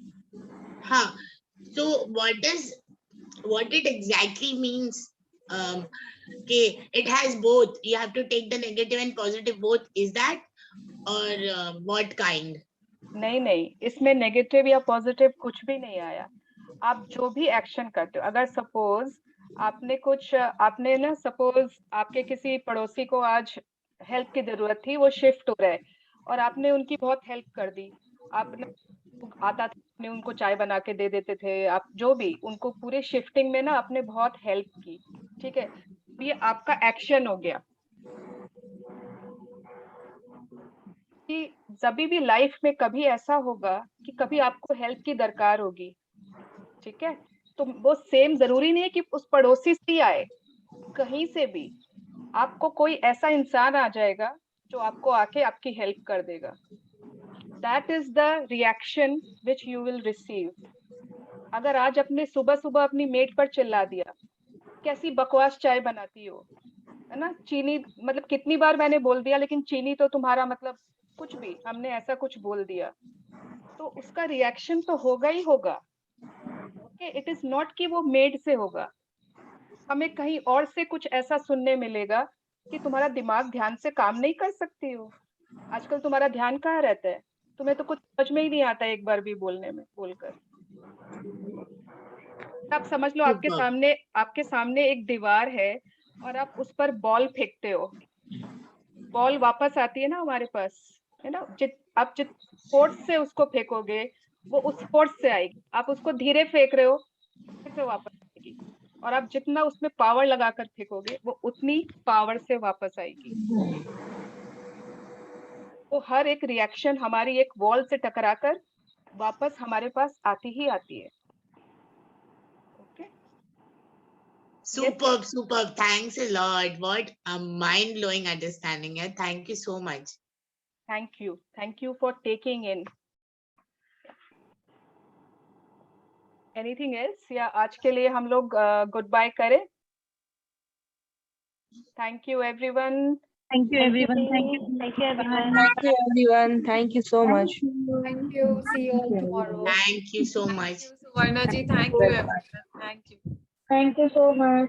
हाँ, so what it exactly means? It has both. You have to take the negative and positive both. Is that or what kind? नहीं, इसमें नेगेटिव या पॉजिटिव कुछ भी नहीं आया. आप जो भी एक्शन करते हो, अगर सपोज आपने ना सपोज आपके किसी पड़ोसी को आज हेल्प की जरूरत थी, वो शिफ्ट हो रहा है और आपने उनकी बहुत हेल्प कर दी. आपने आता था, आपने उनको चाय बना के दे देते थे, आप जो भी उनको पूरे शिफ्टिंग में ना आपने बहुत हेल्प की, ठीक है, ये आपका एक्शन हो गया. कि जब भी लाइफ में कभी ऐसा होगा कि कभी आपको हेल्प की दरकार होगी, ठीक है, तो वो सेम जरूरी नहीं है कि उस पड़ोसी से आए, कहीं से भी आपको कोई ऐसा इंसान आ जाएगा जो आपको आके आपकी हेल्प कर देगा. That is the reaction which you will receive. अगर आज अपने सुबह अपनी मेट पर चिल्ला दिया, कैसी बकवास चाय बनाती हो, है ना, चीनी, मतलब कितनी बार मैंने बोल दिया लेकिन चीनी तो तुम्हारा, मतलब कुछ भी हमने ऐसा कुछ बोल दिया, तो उसका रिएक्शन तो होगा ही होगा. ओके, इट इज नॉट कि वो मेड से होगा. हमें कहीं और से कुछ ऐसा सुनने मिलेगा कि तुम्हारा दिमाग ध्यान से काम नहीं कर सकती हो. आजकल तुम्हारा ध्यान कहाँ रहता है, तुम्हें तो कुछ समझ में ही नहीं आता एक बार भी बोलकर. आप समझ लो आपके सामने एक दीवार है और आप उस पर बॉल फेंकते हो, बॉल वापस आती है ना हमारे पास, है ना. आप जित फोर्स से उसको फेंकोगे वो उस फोर्स से आएगी. आप उसको धीरे फेंक रहे हो, फिर से वापस आएगी, और आप जितना उसमें पावर लगाकर फेंकोगे वो उतनी पावर से वापस आएगी. तो हर एक रिएक्शन हमारी एक वॉल से टकराकर वापस हमारे पास आती ही आती है. Okay, Superb. Thanks a lot. What a mind-blowing understanding. Yeah, thank you so much. Thank you for taking in. Anything else? या आज के लिए हम लोग गुड बाय करें. Thank you everyone. Thank you everyone. Thank you everyone. Thank you everyone. Thank you so much. Thank you. See you all tomorrow. Thank you so much. Suvarna ji, thank you everyone. Thank you. Thank you so much.